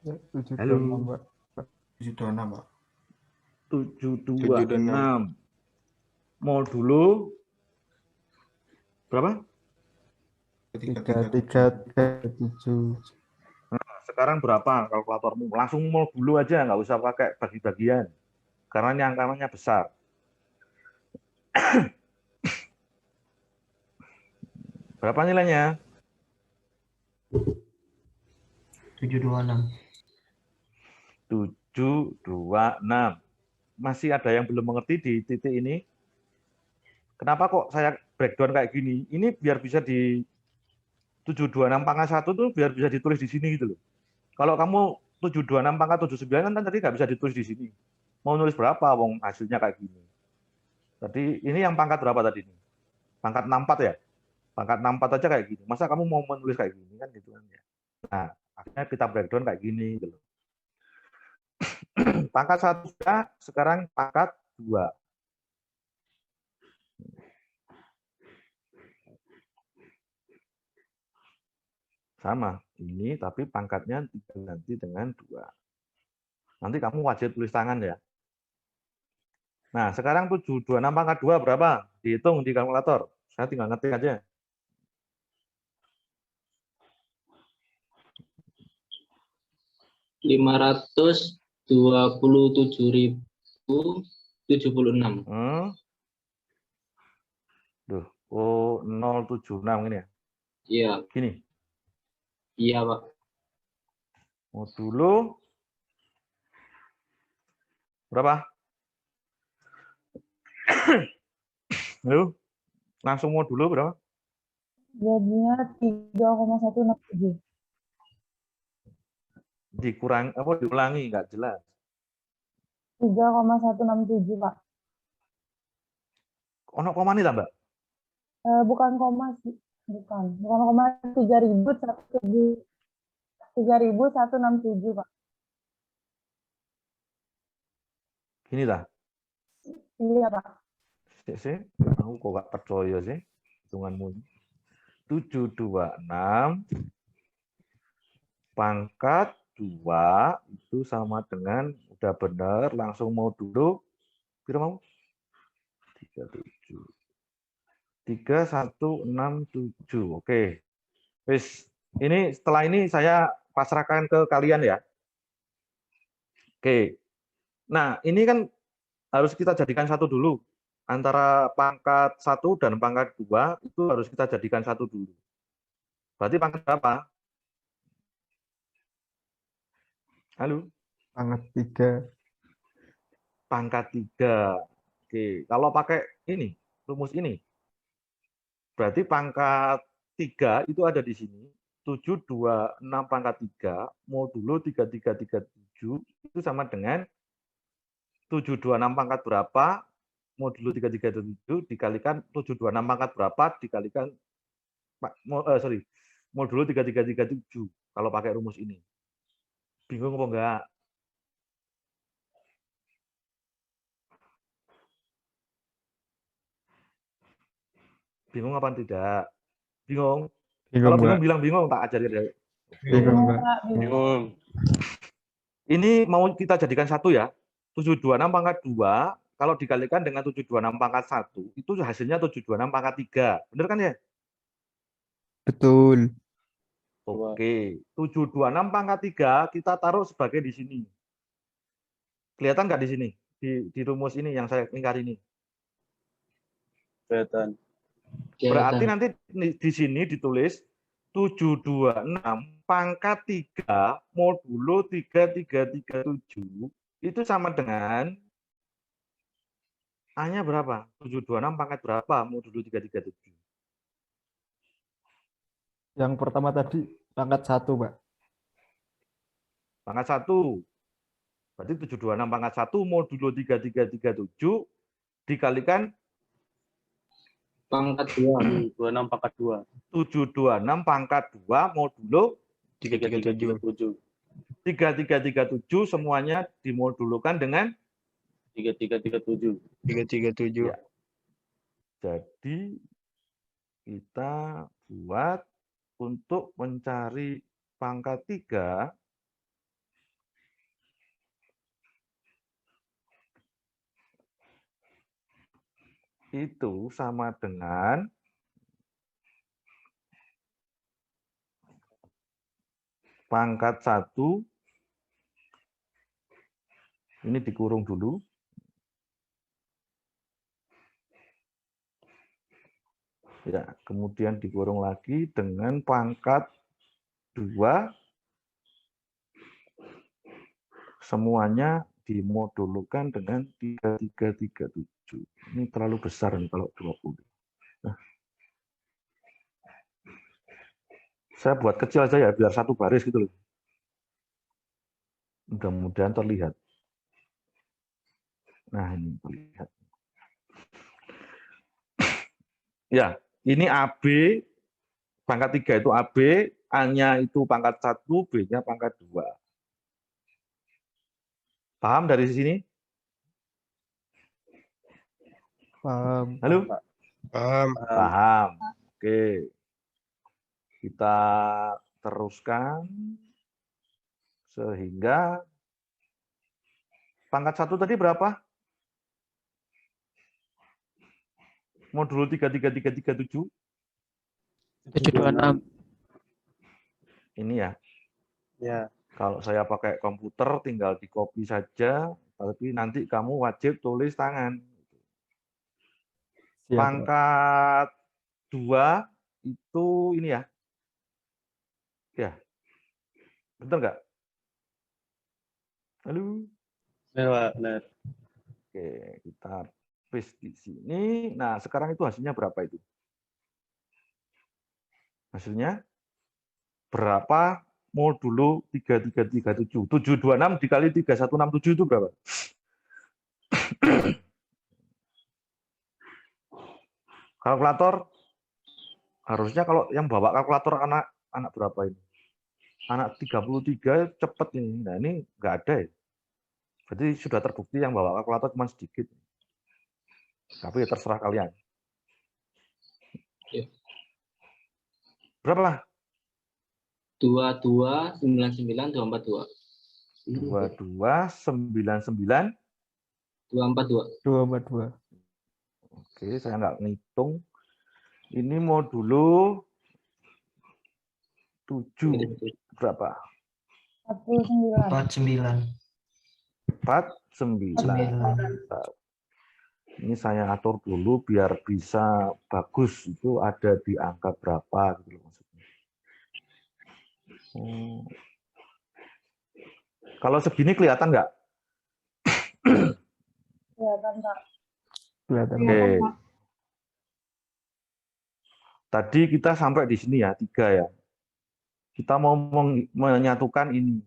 7, Halo? 6, Pak. 726, Pak. 726. Modulo berapa? 3337. Nah, sekarang berapa kalkulatormu? Langsung modulo aja, nggak usah pakai bagi-bagian. Karena ini angkanya besar. Berapa nilainya? 726. 726. Masih ada yang belum mengerti di titik ini? Kenapa kok saya breakdown kayak gini? Ini biar bisa di 726 pangkat 1 tuh biar bisa ditulis di sini gitu loh. Kalau kamu 726 pangkat 79 kan tadi nggak bisa ditulis di sini. Mau nulis berapa wong hasilnya kayak gini. Tadi ini yang pangkat berapa tadi ini? Pangkat 64 ya? Pangkat 64 aja kayak gini. Masa kamu mau menulis kayak gini kan gitu kan ya. Nah, akhirnya kita breakdown kayak gini gitu loh. Pangkat 1 sudah, sekarang pangkat 2. Sama, ini tapi pangkatnya diganti dengan 2. Nanti kamu wajib tulis tangan ya. Nah, sekarang 726 pangkat 2 berapa? Dihitung di kalkulator. Saya tinggal ngetik aja. 527.076. Duh, 076 ini ya? Iya. Gini. Iya, Pak. Modulo berapa? Halo? Langsung modulo berapa? Jadinya 3,167. Dikurang apa diulangi nggak jelas. 3,167, Pak. Ono koma nih Mbak? Bukan koma sih. Bukan koma, 3.167, Pak. Gini lah. Iya, Pak. Sih, aku kok gak percaya sih hitunganmu. 726 pangkat 2 itu sama dengan udah benar langsung mau dulu. Kira mau? 37. 3167. Oke. Wis, ini setelah ini saya pasrahkan ke kalian ya. Oke. Nah, ini kan harus kita jadikan satu dulu. Antara pangkat 1 dan pangkat 2 itu harus kita jadikan satu dulu. Berarti pangkat berapa? Halo? Pangkat 3. Pangkat 3. Oke, kalau pakai ini, rumus ini. Berarti pangkat 3 itu ada di sini. 726 pangkat 3 modulo 3337 itu sama dengan 726 pangkat berapa modulo 3337 dikalikan 726 pangkat berapa dikalikan modulo 3337 kalau pakai rumus ini. Bingung apa enggak? Bingung apa tidak? Bingung? Kalau bingung bilang bingung, tak ajarin ya. Bingung, Mbak. Bingung. Ini mau kita jadikan satu ya. 726 pangkat 2 kalau dikalikan dengan 726 pangkat 1 itu hasilnya 726 pangkat 3. Benar kan ya? Betul. Oke, 726 pangkat 3 kita taruh sebagai di sini. Kelihatan nggak di sini? Di rumus ini yang saya ingkar ini. Kelihatan. Berarti nanti di sini ditulis 726 pangkat 3 modulo 3337 itu sama dengan A-nya berapa? 726 pangkat berapa modulo 3337? Yang pertama tadi pangkat 1, Pak. Pangkat 1. Berarti 726 pangkat 1 modulo 3337 dikalikan pangkat 2. 26 pangkat 2. 726 pangkat 2 modulo 3337. 3337 semuanya dimodulukan dengan 3337. 337. Ya. Jadi kita buat untuk mencari pangkat 3 itu sama dengan pangkat 1 ini dikurung dulu. Ya, kemudian dikurung lagi dengan pangkat 2 semuanya dimodulukan dengan 3337. Ini terlalu besar nih kalau 20. Nah, saya buat kecil aja ya biar satu baris gitu loh. Mudah-mudahan terlihat. Nah, ini terlihat. Ya, ini AB, pangkat 3 itu AB, A-nya itu pangkat 1, B-nya pangkat 2. Paham dari sini? Paham. Halo? Paham. Paham. Oke. Kita teruskan sehingga pangkat 1 tadi berapa? Modulo 3337. 726. Ini ya. Ya. Kalau saya pakai komputer tinggal di copy saja, tapi nanti kamu wajib tulis tangan. Siap, Pangkat 2 itu ini ya. Ya. Betul nggak? Halo? Benar, Pak. Benar. Oke, kita paste di sini. Nah, sekarang itu hasilnya berapa itu? Hasilnya berapa modulo 3337? 726 dikali 3167 itu berapa? Kalkulator harusnya kalau yang bawa kalkulator anak berapa ini? Anak 33 cepet ini. Nah, ini nggak ada ya. Berarti sudah terbukti yang bawa kalkulator cuma sedikit. Tapi ya terserah kalian. Ya. Berapa? 2299242. 2299 242. 242. Oke, saya nggak ngitung. Ini modulo 7 berapa? 49. 49. Ini saya atur dulu biar bisa bagus itu ada di angka berapa gitu maksudnya. Kalau segini kelihatan nggak? Kelihatan, Pak. Kelihatan. Oke. Tadi kita sampai di sini ya, 3 ya. Kita mau menyatukan ini.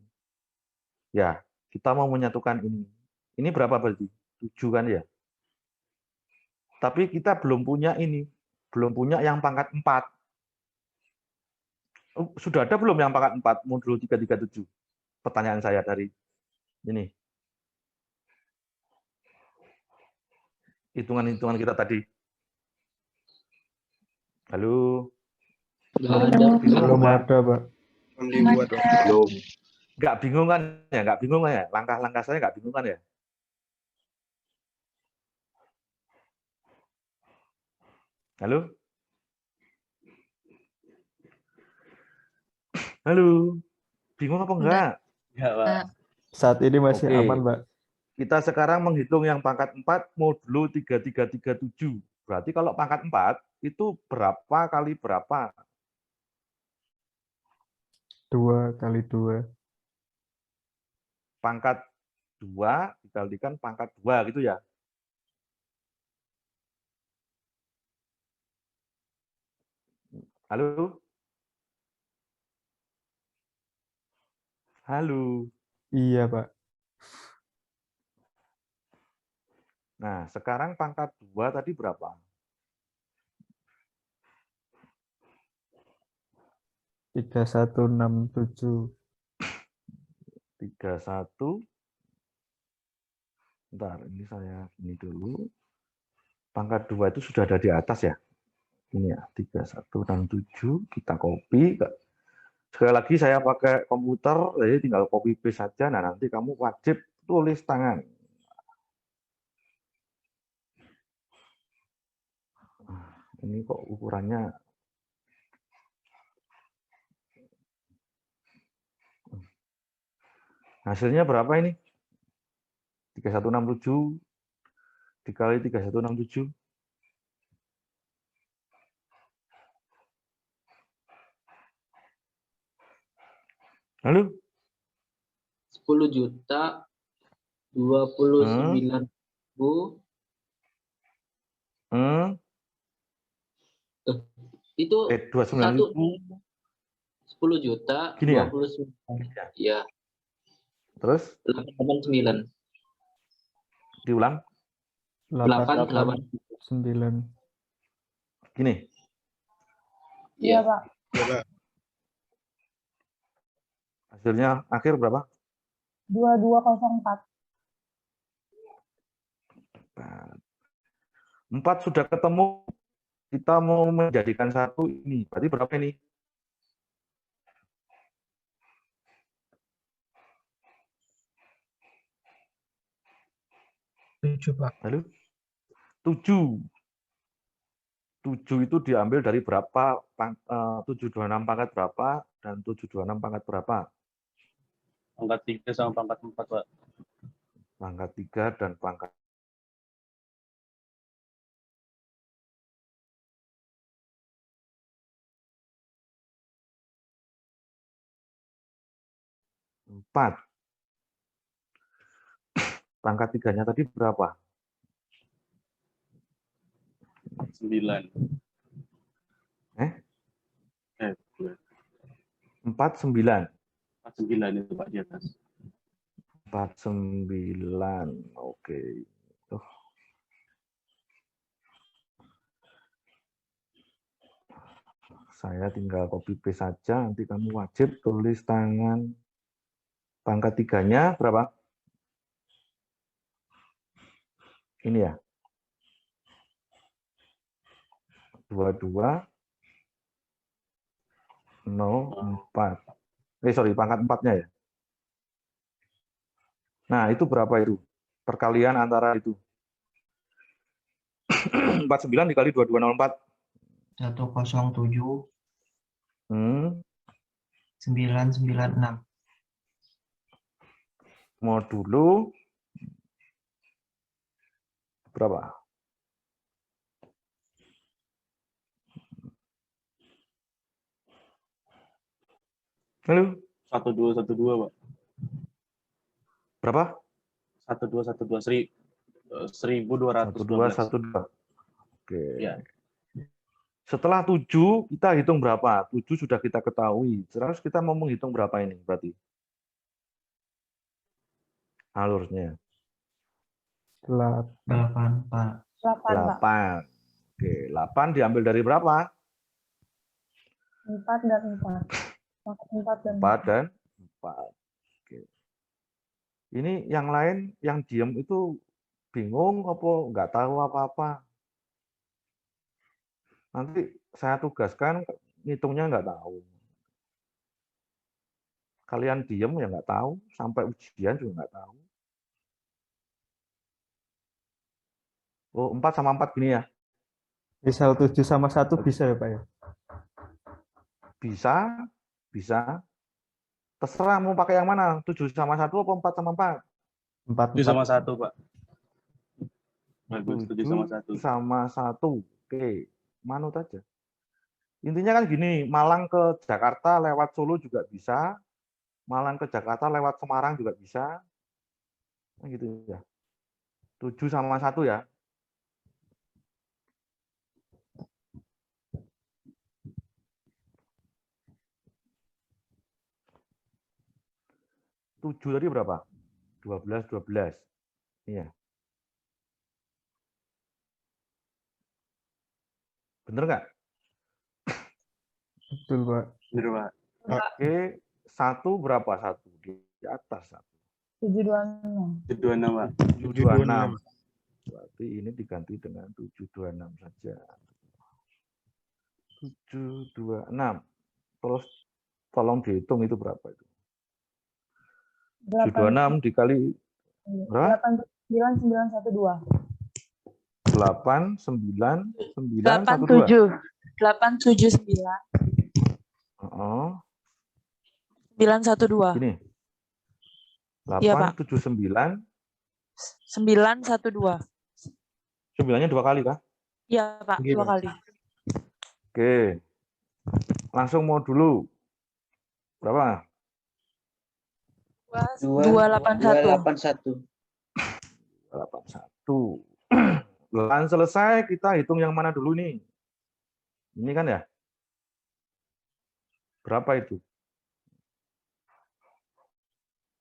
Ya, kita mau menyatukan ini. Ini berapa berarti? 7 kan ya? Tapi kita belum punya ini. Belum punya yang pangkat 4. Sudah ada belum yang pangkat 4 modulo 337? Pertanyaan saya dari ini. Hitungan-hitungan kita tadi. Halo. Belum ada, Pak. Belum. Nggak bingung kan ya? Nggak bingung kan ya? Langkah-langkah saya nggak bingung kan ya? Halo? Halo? Bingung apa enggak? Enggak, Pak. Saat ini masih Oke. aman, Pak. Kita sekarang menghitung yang pangkat 4 modulo 3337. Berarti kalau pangkat 4 itu berapa kali berapa? 2 kali 2. Pangkat 2 dikalikan pangkat 2 gitu ya. Halo? Halo? Iya, Pak. Nah, sekarang pangkat 2 tadi berapa? 3167. 31. Bentar, ini saya ini dulu. Pangkat 2 itu sudah ada di atas ya. Ini ya, 3167. Kita copy. Sekali lagi saya pakai komputer, jadi tinggal copy paste saja. Nah, nanti kamu wajib tulis tangan. Ini kok ukurannya hasilnya berapa ini? 3167 dikali 3167. Halo? 10.029.000. Itu 29.000. 10 juta Gini ya? 29. Ya. Terus 889. diulang. 889. Gini. Iya, Pak. Hasilnya akhir berapa? 2204. 4 sudah ketemu. Kita mau menjadikan 1 ini. Berarti berapa ini? Pak. Halo? 7. 7 itu diambil dari berapa? 726 pangkat berapa? Dan 726 pangkat berapa? Pangkat 3 sama pangkat 4, Pak. Pangkat 3 dan pangkat 4. Pangkat 3-nya tadi berapa? 9. 49. 49 itu, Pak, di atas. 49. Oke. Saya tinggal copy paste saja, nanti kamu wajib tulis tangan. Pangkat 3-nya berapa? Ini ya. 2204. Sorry, pangkat 4-nya ya. Nah, itu berapa itu? Perkalian antara itu. 49 dikali 2204. 107 Hmm. 996. Modulo berapa? Halo? 1212, Pak. Berapa? 1212 1212. 1212. Oke. Ya. Setelah 7 kita hitung berapa? 7 sudah kita ketahui. Terus kita mau menghitung berapa ini berarti? Alurnya. 8, Pak. 8, Pak. 8. Oke, 8 diambil dari berapa? 4 dan 4. 4 dan 4 dan 4. Oke. Ini yang lain yang diam itu bingung apa nggak tahu apa-apa. Nanti saya tugaskan ngitungnya nggak tahu. Kalian diam ya nggak tahu, sampai ujian juga nggak tahu. Oh, 4 sama 4 gini ya? Misal 7 sama 1 bisa ya, Pak ya? Bisa, bisa. Terserah mau pakai yang mana, 7 sama 1 apa 4 sama 4? 7 sama 1, Pak. Bagus, 7 sama 1. 7 sama 1. Oke, manut aja. Intinya kan gini, Malang ke Jakarta lewat Solo juga bisa, Malang ke Jakarta lewat Semarang juga bisa. Nah, gitu ya. 7 sama 1 ya. Tujuh tadi berapa? 12. Iya. Bener nggak? Betul, Pak. Bener, Pak. Oke, 1 berapa? 1 di atas 1. 726. 726, Pak. 726. Berarti ini diganti dengan 726 saja. 726. Terus tolong dihitung itu berapa itu? 726 dikali berapa? 89912. 89912. 879 Oh, 912. gini. Iya, Pak. 879. 912. 9-nya 2 kali kah? Iya, Pak, 2 kali. Oke. Langsung mau dulu. Berapa? 281. 81. Lalu selesai, kita hitung yang mana dulu nih? Ini kan ya? Berapa itu?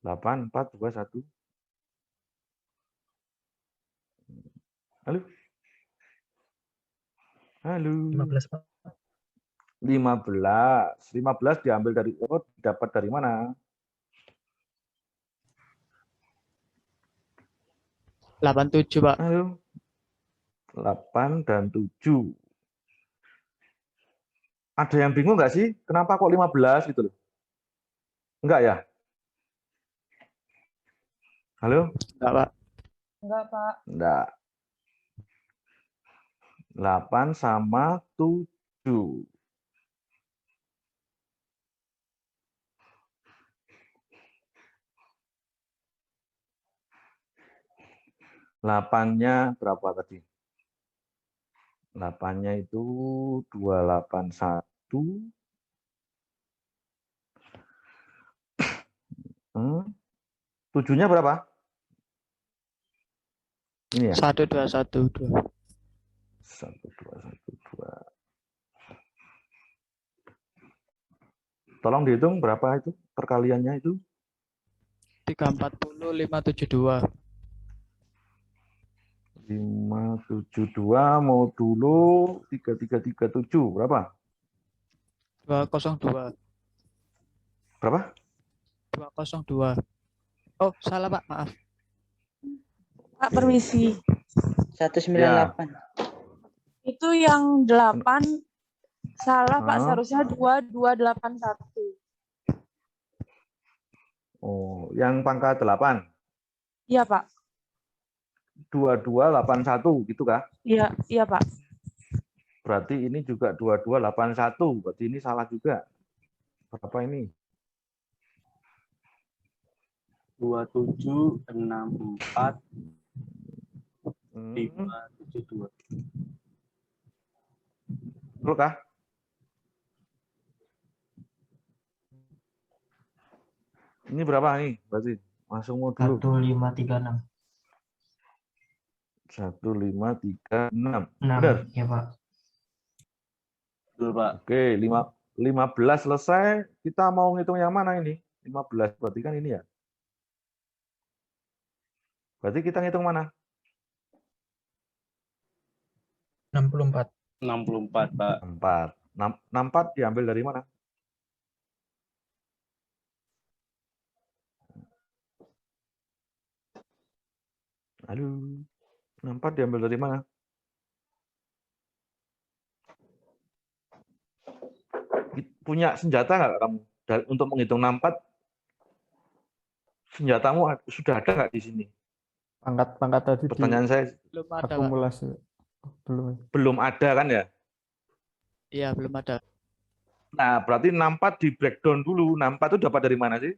8, 4, 2, 1. Halo? Halo? 15, Pak. 15. 15 diambil dari, oh, dapat dari mana? 87, Pak. Halo? 8 dan 7. Ada yang bingung nggak sih? Kenapa kok 15 gitu loh? Enggak ya? Halo? Enggak, Pak. Enggak, Pak. Enggak. 8 sama 7. Delapannya berapa tadi? 8-nya itu 281. 7-nya berapa? Ini ya? 1212. 1212. Tolong dihitung berapa itu perkaliannya itu? 340 572. 572 modulo 3337 berapa? 202. Berapa? 202. Oh, salah, Pak. Maaf. Pak, permisi. 198. Ya. Itu yang 8 salah, Pak. Hah? Seharusnya 2281. Oh, yang pangkat 8. Iya, Pak. 2281 gitu kah? Iya, iya Pak. Berarti ini juga 2281. Berarti ini salah juga. Berapa ini? 2764 572. Betul kah? Ini berapa nih? Berarti langsung mau dulu. 1536. 1536. Benar? Ya Pak. Betul Pak. Oke, 15 selesai. Kita mau ngitung yang mana ini? 15 berarti kan ini ya. Berarti kita ngitung mana? 64. 64 Pak. 64 diambil dari mana? Halo. 64 diambil dari mana? Punya senjata nggak kamu untuk menghitung 64? Senjatamu sudah ada nggak di sini? Pangkat tadi Pertanyaan saya Belum ada, Pak. akumulasi. belum ada kan ya? Iya, belum ada. Nah, berarti 64 di breakdown dulu. 64 itu dapat dari mana sih?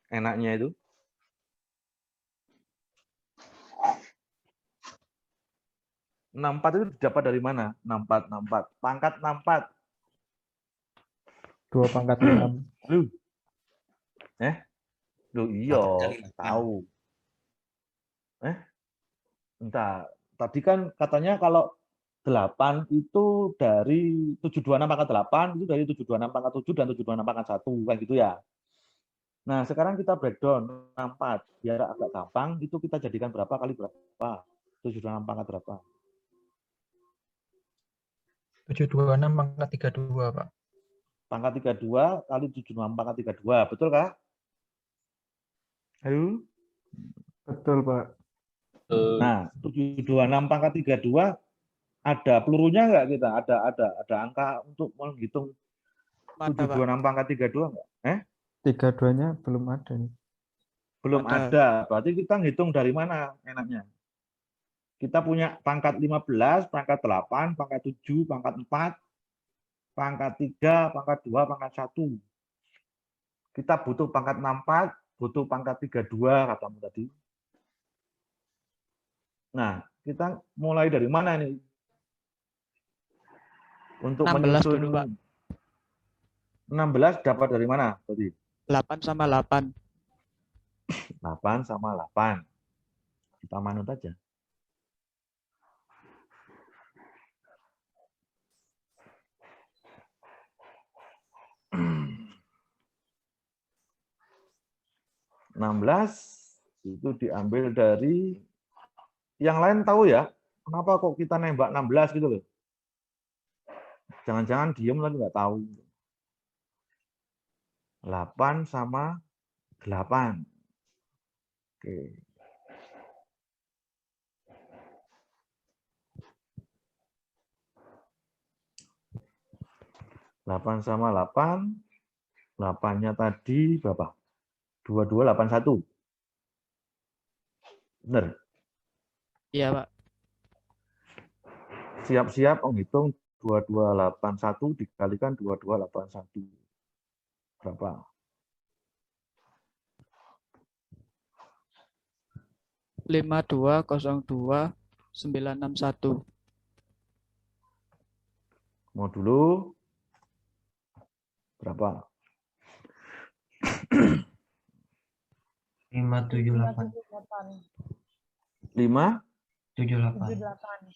Enaknya itu. Itu dapat dari mana? 64. Pangkat 64. 2 pangkat 6. Lu. Lu iya, tahu. Entah. Tadi kan katanya kalau 8 itu dari 726 pangkat 8, itu dari 726 pangkat 7 dan 726 pangkat 1, kan gitu ya. Nah, sekarang kita breakdown 64. Biar agak gampang, itu kita jadikan berapa kali berapa? 726 pangkat berapa? 726 pangkat 32, Pak. Pangkat 32 kali 726 pangkat 32, betul kah? Halo? Betul, Pak. Nah, 726 pangkat 32 ada pelurunya nggak kita? Ada angka untuk menghitung 726 pangkat 32 nggak? 32-nya belum ada nih. Belum ada. Berarti kita ngitung dari mana enaknya? Kita punya pangkat 15, pangkat 8, pangkat 7, pangkat 4, pangkat 3, pangkat 2, pangkat 1. Kita butuh pangkat 64, butuh pangkat 32 katamu tadi. Nah, kita mulai dari mana nih? Untuk 16 menyusun dulu, Pak. 16 dapat dari mana tadi? 8 sama 8. 8 sama 8. Kita manut aja. Itu diambil dari yang lain tahu ya? Kenapa kok kita nembak 16 gitu loh? Jangan-jangan diem lagi nggak tahu. 8 sama 8. Oke. Delapan sama 8. 8-nya tadi berapa? 2281. Benar? Iya, Pak. Siap-siap menghitung 2281 dikalikan 2281. Berapa? Lima 5202961. Mau dulu berapa? 578. 5? 78.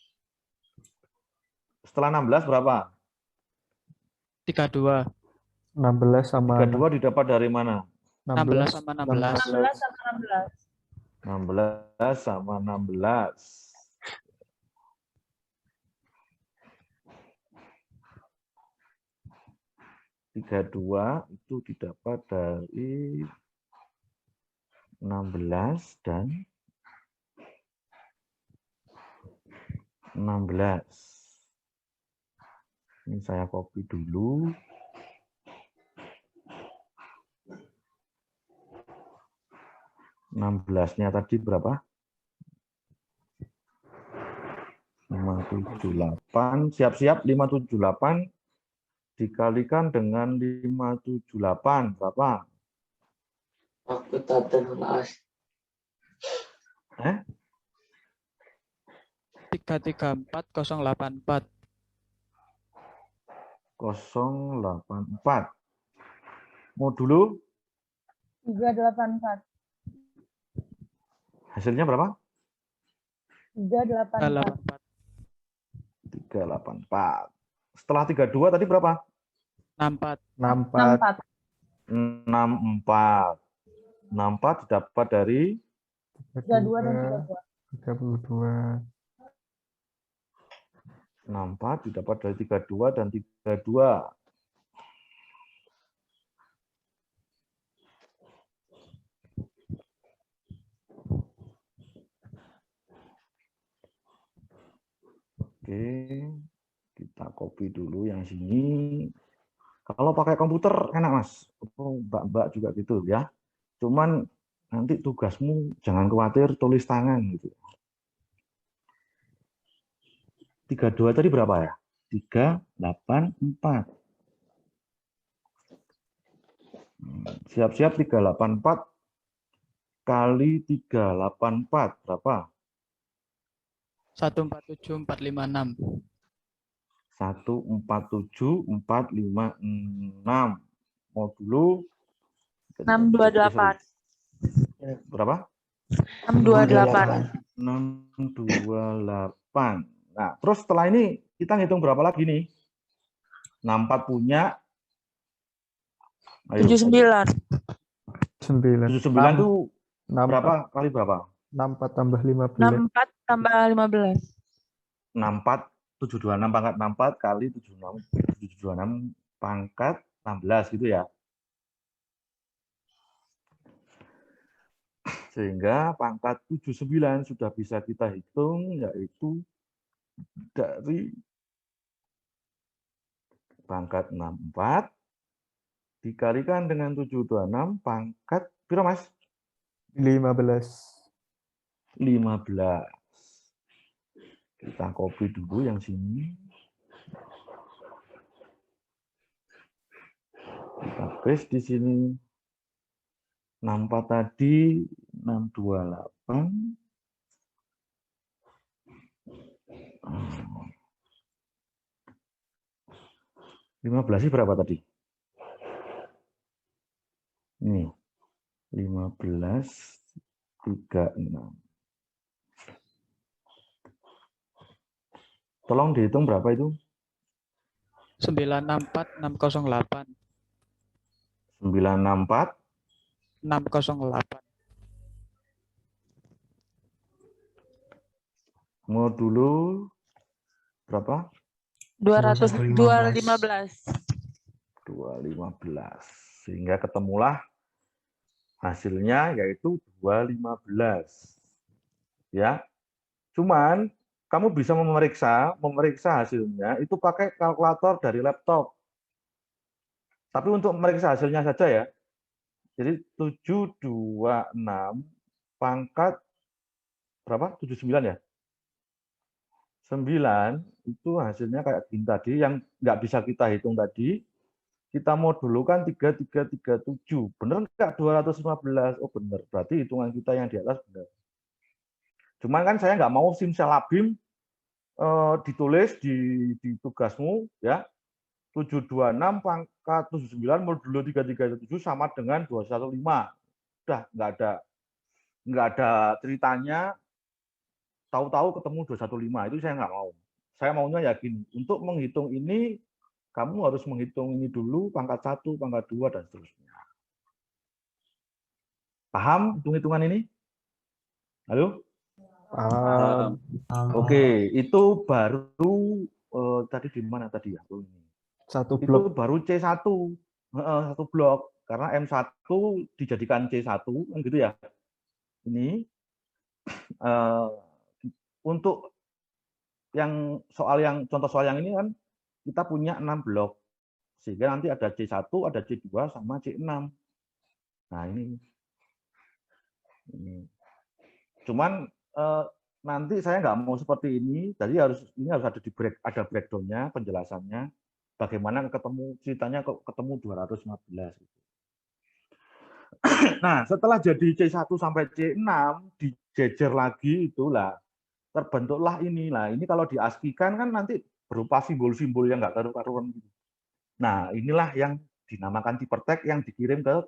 Setelah 16 berapa? 32. 16 sama 32 didapat dari mana? 16 sama 16. 16 sama 16. 16 sama 16. Tiga dua itu didapat dari 16 dan 16. Ini saya copy dulu. Ini 16-nya tadi berapa? 578. Siap-siap 578 dikalikan dengan 578 berapa? Aku taten mas. 334084. 084. Modulo 384. hasilnya berapa? 384. 384. Setelah 32 tadi berapa? 64. 64 didapat dari 32 dan 32. 64 didapat dari 32 dan 32. Oke, kita copy dulu yang sini. Kalau pakai komputer enak Mas, Mbak-mbak juga gitu ya. Cuman nanti tugasmu jangan khawatir tulis tangan gitu. 32 tadi berapa ya? 384. Siap-siap 384 kali 384 berapa? 147456. 147456 modulo 628. berapa? 628. 628. Nah, terus setelah ini kita ngitung berapa lagi nih? 64 punya. Ayo. 79. 79 itu berapa kali berapa? 64 tambah 15. 64 tambah 15. 64 726 pangkat 64 kali 726 pangkat 16 gitu ya. Sehingga pangkat 79 sudah bisa kita hitung, yaitu dari pangkat 64 dikalikan dengan 726 pangkat berapa Mas? 15. Kita copy dulu yang sini. Kita paste di sini. 64 tadi 628. 15 berapa tadi? Ini 1536. Tolong dihitung berapa itu? 964608. 964 608. modulo berapa? 215. 215. Sehingga ketemulah hasilnya yaitu 215. Ya. Cuman kamu bisa memeriksa hasilnya itu pakai kalkulator dari laptop. Tapi untuk memeriksa hasilnya saja ya. Jadi 726 pangkat berapa? 79 ya? 9 itu hasilnya kayak gini tadi yang nggak bisa kita hitung tadi. Kita modulukan 3337. Benar nggak 215? Oh benar. Berarti hitungan kita yang di atas benar. Cuman kan saya nggak mau simsalabim ditulis di tugasmu ya. 726 pangkat 79 modulo 3337 sama dengan 215. Udah nggak ada ceritanya. Tahu-tahu ketemu 215 itu saya nggak mau. Saya maunya yakin untuk menghitung ini kamu harus menghitung ini dulu pangkat 1, pangkat 2 dan seterusnya. Paham hitung-hitungan ini? Halo? Paham. Oke, itu baru tadi di mana tadi ya? Satu itu blok. baru C1. Satu blok karena M1 dijadikan C1 kan gitu ya. Ini untuk yang contoh soal yang ini kan kita punya 6 blok. Sehingga nanti ada C1, ada C2 sama C6. Nah, ini Ini. Cuman nanti saya nggak mau seperti ini, jadi ini harus ada breakdown-nya, penjelasannya, bagaimana ketemu ceritanya kok ketemu 215. Nah, setelah jadi C1 sampai C6 dijejer lagi itulah terbentuklah ini. Nah, ini kalau di ASCII-kan kan nanti berupa simbol-simbol yang nggak karu-karuan gitu. Nah, inilah yang dinamakan type tag yang dikirim ke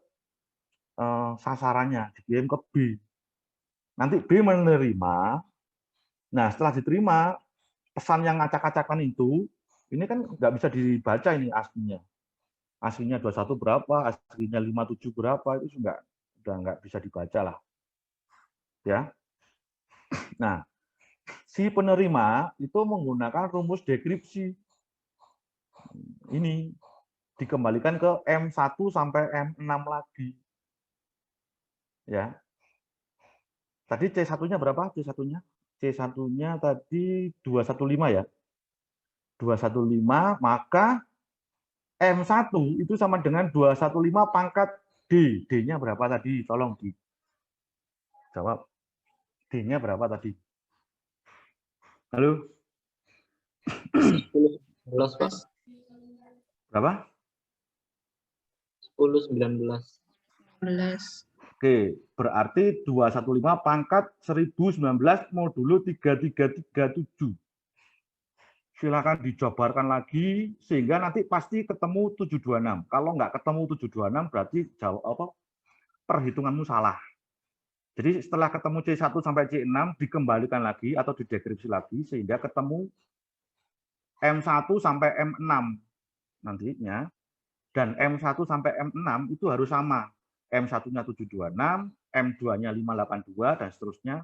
sasarannya, dikirim ke B. Nanti B menerima. Nah, setelah diterima, pesan yang acak-acakan itu, ini kan nggak bisa dibaca ini ASCII-nya. ASCII-nya 21 berapa, ASCII-nya 57 berapa, itu udah nggak bisa dibaca lah. Ya. Nah, si penerima itu menggunakan rumus dekripsi. Ini dikembalikan ke M1 sampai M6 lagi. Ya. Tadi C1-nya berapa? C1-nya? C1-nya tadi 215 ya. 215, maka M1 itu sama dengan 215 pangkat D. D-nya berapa tadi? Tolong dijawab. D-nya berapa tadi? Halo? 10, 19, Pak. Berapa? 10, 19. 11. Oke, berarti 215 pangkat 1019 modulo 3337. Silakan dijabarkan lagi sehingga nanti pasti ketemu 726. Kalau nggak ketemu 726 berarti perhitunganmu salah. Jadi setelah ketemu C1 sampai C6 dikembalikan lagi atau didekripsi lagi sehingga ketemu M1 sampai M6 nantinya, dan M1 sampai M6 itu harus sama. M1-nya 726, M2-nya 582, dan seterusnya.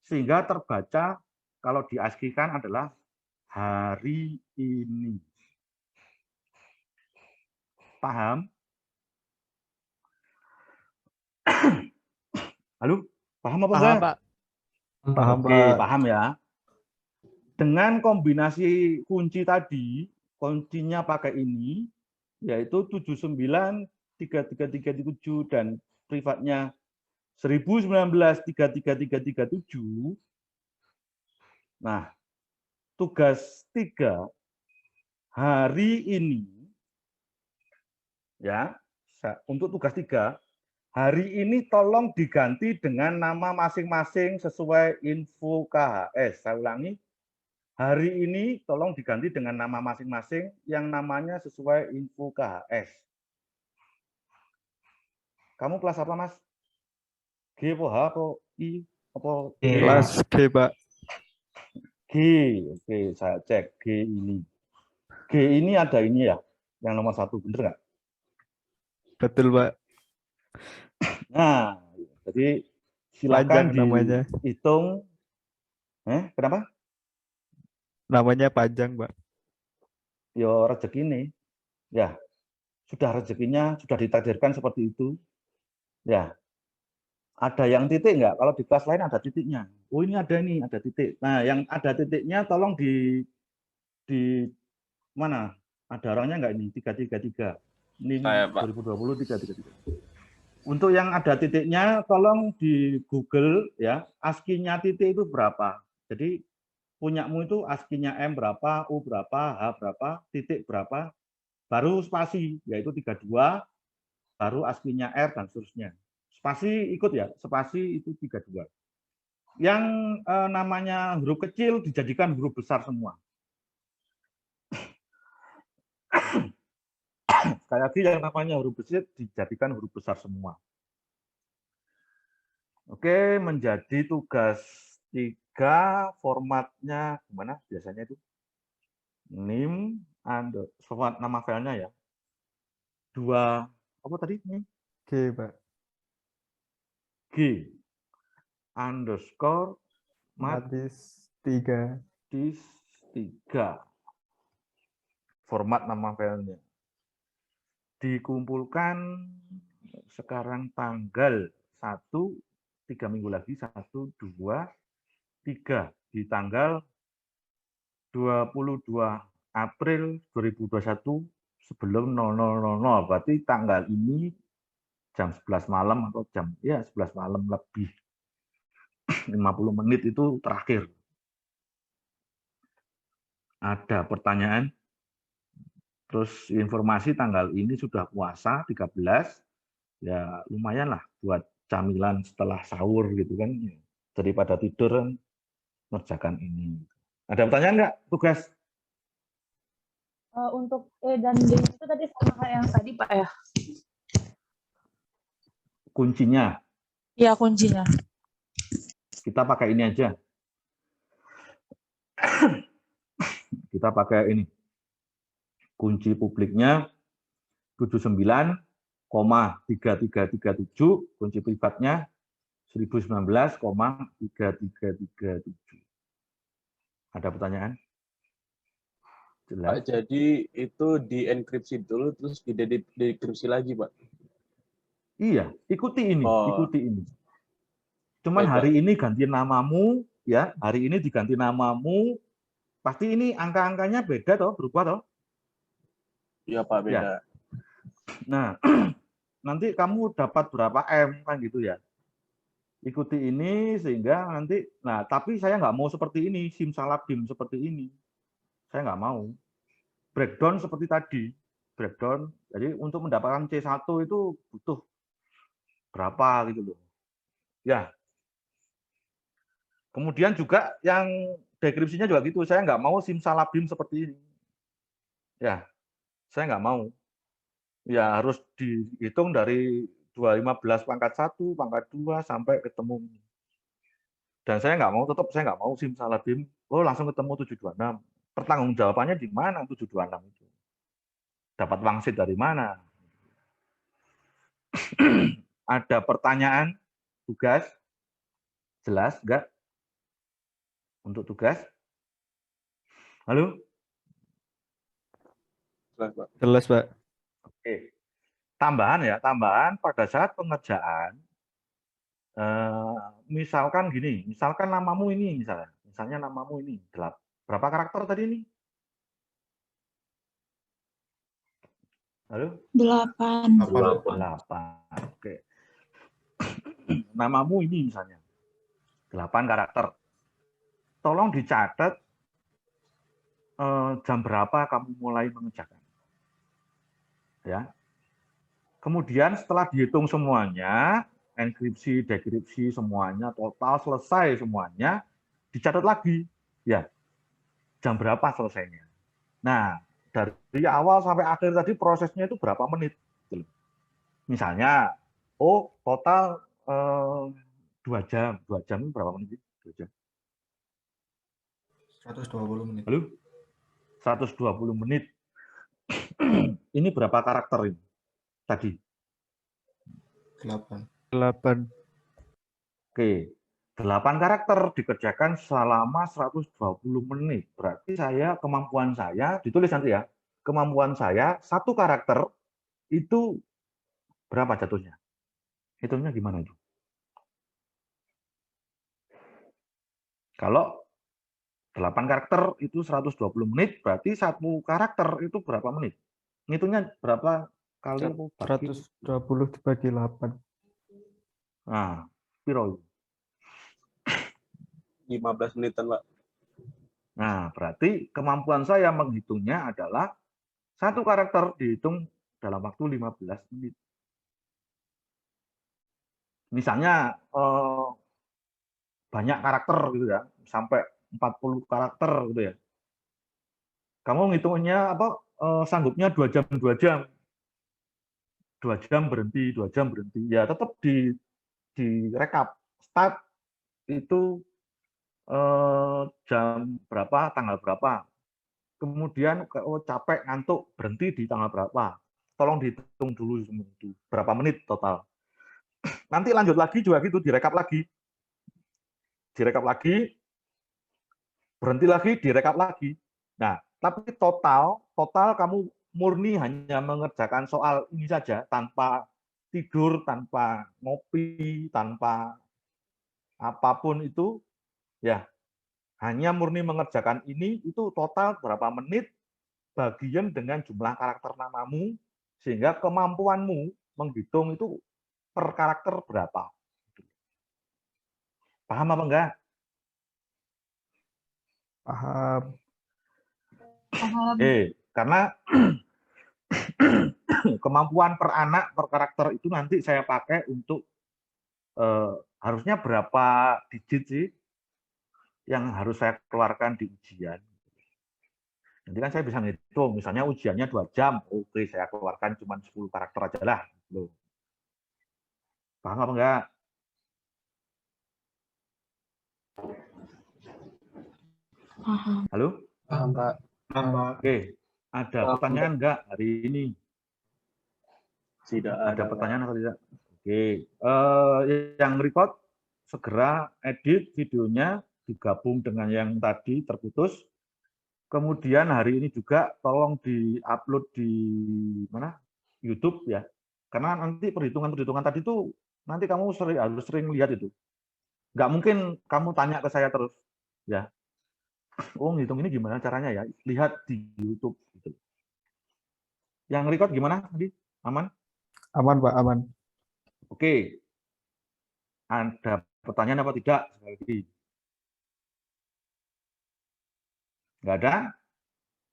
Sehingga terbaca kalau di ASCII-kan adalah hari ini. Paham? Halo? Paham apa enggak? Pak. Paham, Oke, Pak. paham ya. Dengan kombinasi kunci tadi, kuncinya pakai ini, yaitu 79 33337 dan privatnya 1019 33337. Nah, tugas 3 hari ini ya, untuk tugas 3 hari ini tolong diganti dengan nama masing-masing sesuai info KHS. Saya ulangi, hari ini tolong diganti dengan nama masing-masing yang namanya sesuai info KHS. Kamu kelas apa, Mas? G apa H atau I apa G? Kelas G, Pak. G. Oke, saya cek G ini. G ini ada ini ya, yang nomor 1, bener nggak? Betul, Pak. Nah, jadi Panjang silakan namanya. dihitung. Kenapa? Namanya panjang, Pak. Yo rezeki nih. Ya, sudah rezekinya sudah ditakdirkan seperti itu. Ya, ada yang titik nggak? Kalau di kelas lain ada titiknya. Oh, ini ada titik. Nah, yang ada titiknya tolong di mana? Ada orangnya nggak ini? 333. Ini Saya, Pak. 2020 333. Untuk yang ada titiknya, tolong di Google ya, ASCII-nya titik itu berapa. Jadi punyamu itu ASCII-nya M berapa, U berapa, H berapa, titik berapa, baru spasi, yaitu 32, baru ASCII-nya R, dan seterusnya. Spasi ikut ya, spasi itu 32. Yang namanya huruf kecil dijadikan huruf besar semua. Sekali lagi, yang namanya huruf kecil dijadikan huruf besar semua. Oke, menjadi tugas 3, formatnya gimana biasanya itu? NIM, format nama filenya ya. 2, apa tadi? G, Pak. G underscore Matis 3. 3. Format nama filenya. Dikumpulkan sekarang tanggal 1, 3 minggu lagi, 1, 2, 3. Di tanggal 22 April 2021 sebelum 00.00. Berarti tanggal ini jam 11 malam atau jam 11 malam lebih. 50 menit itu terakhir. Ada pertanyaan? Terus informasi tanggal ini sudah puasa 13, ya lumayan lah buat camilan setelah sahur gitu kan. Daripada tidur kan ngerjakan ini. Ada pertanyaan nggak? Tugas? Untuk E dan D itu tadi sama kayak yang tadi, Pak ya? Kuncinya? Iya, kuncinya. Kita pakai ini aja. Kita pakai ini. Kunci publiknya 79,3337, kunci privatnya 1019,3337. Ada pertanyaan? Jelas? Pak, jadi itu dienkripsi dulu terus didekripsi lagi, Pak. Iya, ikuti ini, ikuti ini. Cuman Baik, hari ini ganti namamu, ya. Hari ini diganti namamu. Pasti ini angka-angkanya beda toh, berubah toh? Iya, Pak, beda. Ya. Nah, nanti kamu dapat berapa M kan gitu ya. Ikuti ini sehingga nanti, nah tapi saya nggak mau seperti ini, simsalabim seperti ini. Saya nggak mau. Breakdown seperti tadi. Breakdown, jadi untuk mendapatkan C1 itu butuh berapa gitu loh. Ya. Kemudian juga yang deskripsinya juga gitu, saya nggak mau simsalabim seperti ini. Ya, saya nggak mau. Ya harus dihitung dari 215 pangkat 1, pangkat 2 sampai ketemu. Dan saya nggak mau, tetap saya nggak mau simsalabim, oh langsung ketemu 726. Pertanggungjawabannya di mana 726 itu? Dapat wangsit dari mana? Ada pertanyaan, tugas? Jelas nggak? Untuk tugas? Halo? Jelas, Pak. Jelas, Pak. Oke. Tambahan ya, tambahan pada saat pengerjaan, misalkan gini, misalkan namamu ini, misalnya namamu ini, berapa karakter tadi ini? Halo? 8. 8. Oke. Namamu ini misalnya, 8 karakter. Tolong dicatat jam berapa kamu mulai mengerjakan. Ya. Kemudian setelah dihitung semuanya, enkripsi, dekripsi semuanya, total selesai semuanya, dicatat lagi. Ya, jam berapa selesainya. Nah, dari awal sampai akhir tadi prosesnya itu berapa menit. Misalnya, oh total 2 jam. 2 jam itu berapa menit? 2 jam. 120 menit. Halo? 120 menit. Ini berapa karakter ini? Tadi? 8. Oke. 8 karakter dikerjakan selama 120 menit. Berarti kemampuan saya, ditulis nanti ya, kemampuan saya 1 karakter itu berapa jatuhnya? Hitungnya gimana itu? Kalau 8 karakter itu 120 menit, berarti 1 karakter itu berapa menit? Ngitungnya berapa kali? 120 dibagi 8. Nah, piro? 15 menitan, Pak. Nah, berarti kemampuan saya menghitungnya adalah 1 karakter dihitung dalam waktu 15 menit. Misalnya banyak karakter gitu ya, sampai 40 karakter gitu ya. Kamu ngitungnya apa? Sanggupnya 2 jam 2 jam. 2 jam berhenti, 2 jam berhenti. Ya tetap direkap. Start itu jam berapa, tanggal berapa. Kemudian kalau capek, ngantuk, berhenti di tanggal berapa. Tolong dihitung dulu itu berapa menit total. Nanti lanjut lagi juga gitu, direkap lagi. Direkap lagi, berhenti lagi, direkap lagi. Nah, tapi total kamu murni hanya mengerjakan soal ini saja, tanpa tidur, tanpa ngopi, tanpa apapun itu, ya hanya murni mengerjakan ini, itu total berapa menit, bagian dengan jumlah karakter namamu, sehingga kemampuanmu menghitung itu per karakter berapa. Paham apa enggak? Paham. Paham. Karena kemampuan per anak, per karakter itu nanti saya pakai untuk harusnya berapa digit sih yang harus saya keluarkan di ujian. Nanti kan saya bisa ngitung, misalnya ujiannya 2 jam, oke saya keluarkan cuma 10 karakter aja lah. Loh. Paham apa enggak? Paham. Halo? Paham, Pak. Oke, ada pertanyaan enggak hari ini? Tidak Ada ada. pertanyaan atau tidak? Oke, yang record segera edit videonya digabung dengan yang tadi terputus. Kemudian hari ini juga tolong di-upload di mana? YouTube ya. Karena nanti perhitungan-perhitungan tadi itu nanti kamu harus sering lihat itu. Nggak mungkin kamu tanya ke saya terus, ya. Oh, ngitung ini gimana caranya ya? Lihat di YouTube. Gitu. Yang record gimana tadi? Aman? Aman, Pak, aman. Oke. Ada pertanyaan apa tidak? Sekali lagi. Nggak ada?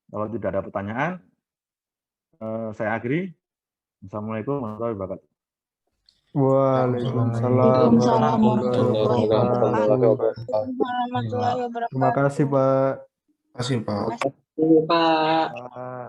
Kalau tidak ada pertanyaan, saya akhiri. Assalamualaikum warahmatullahi wabarakatuh. Waalaikumsalam warahmatullahi wabarakatuh. Warahmatullahi wabarakatuh. Terima kasih, Pak. Terima kasih, Pak. Pak. Pak.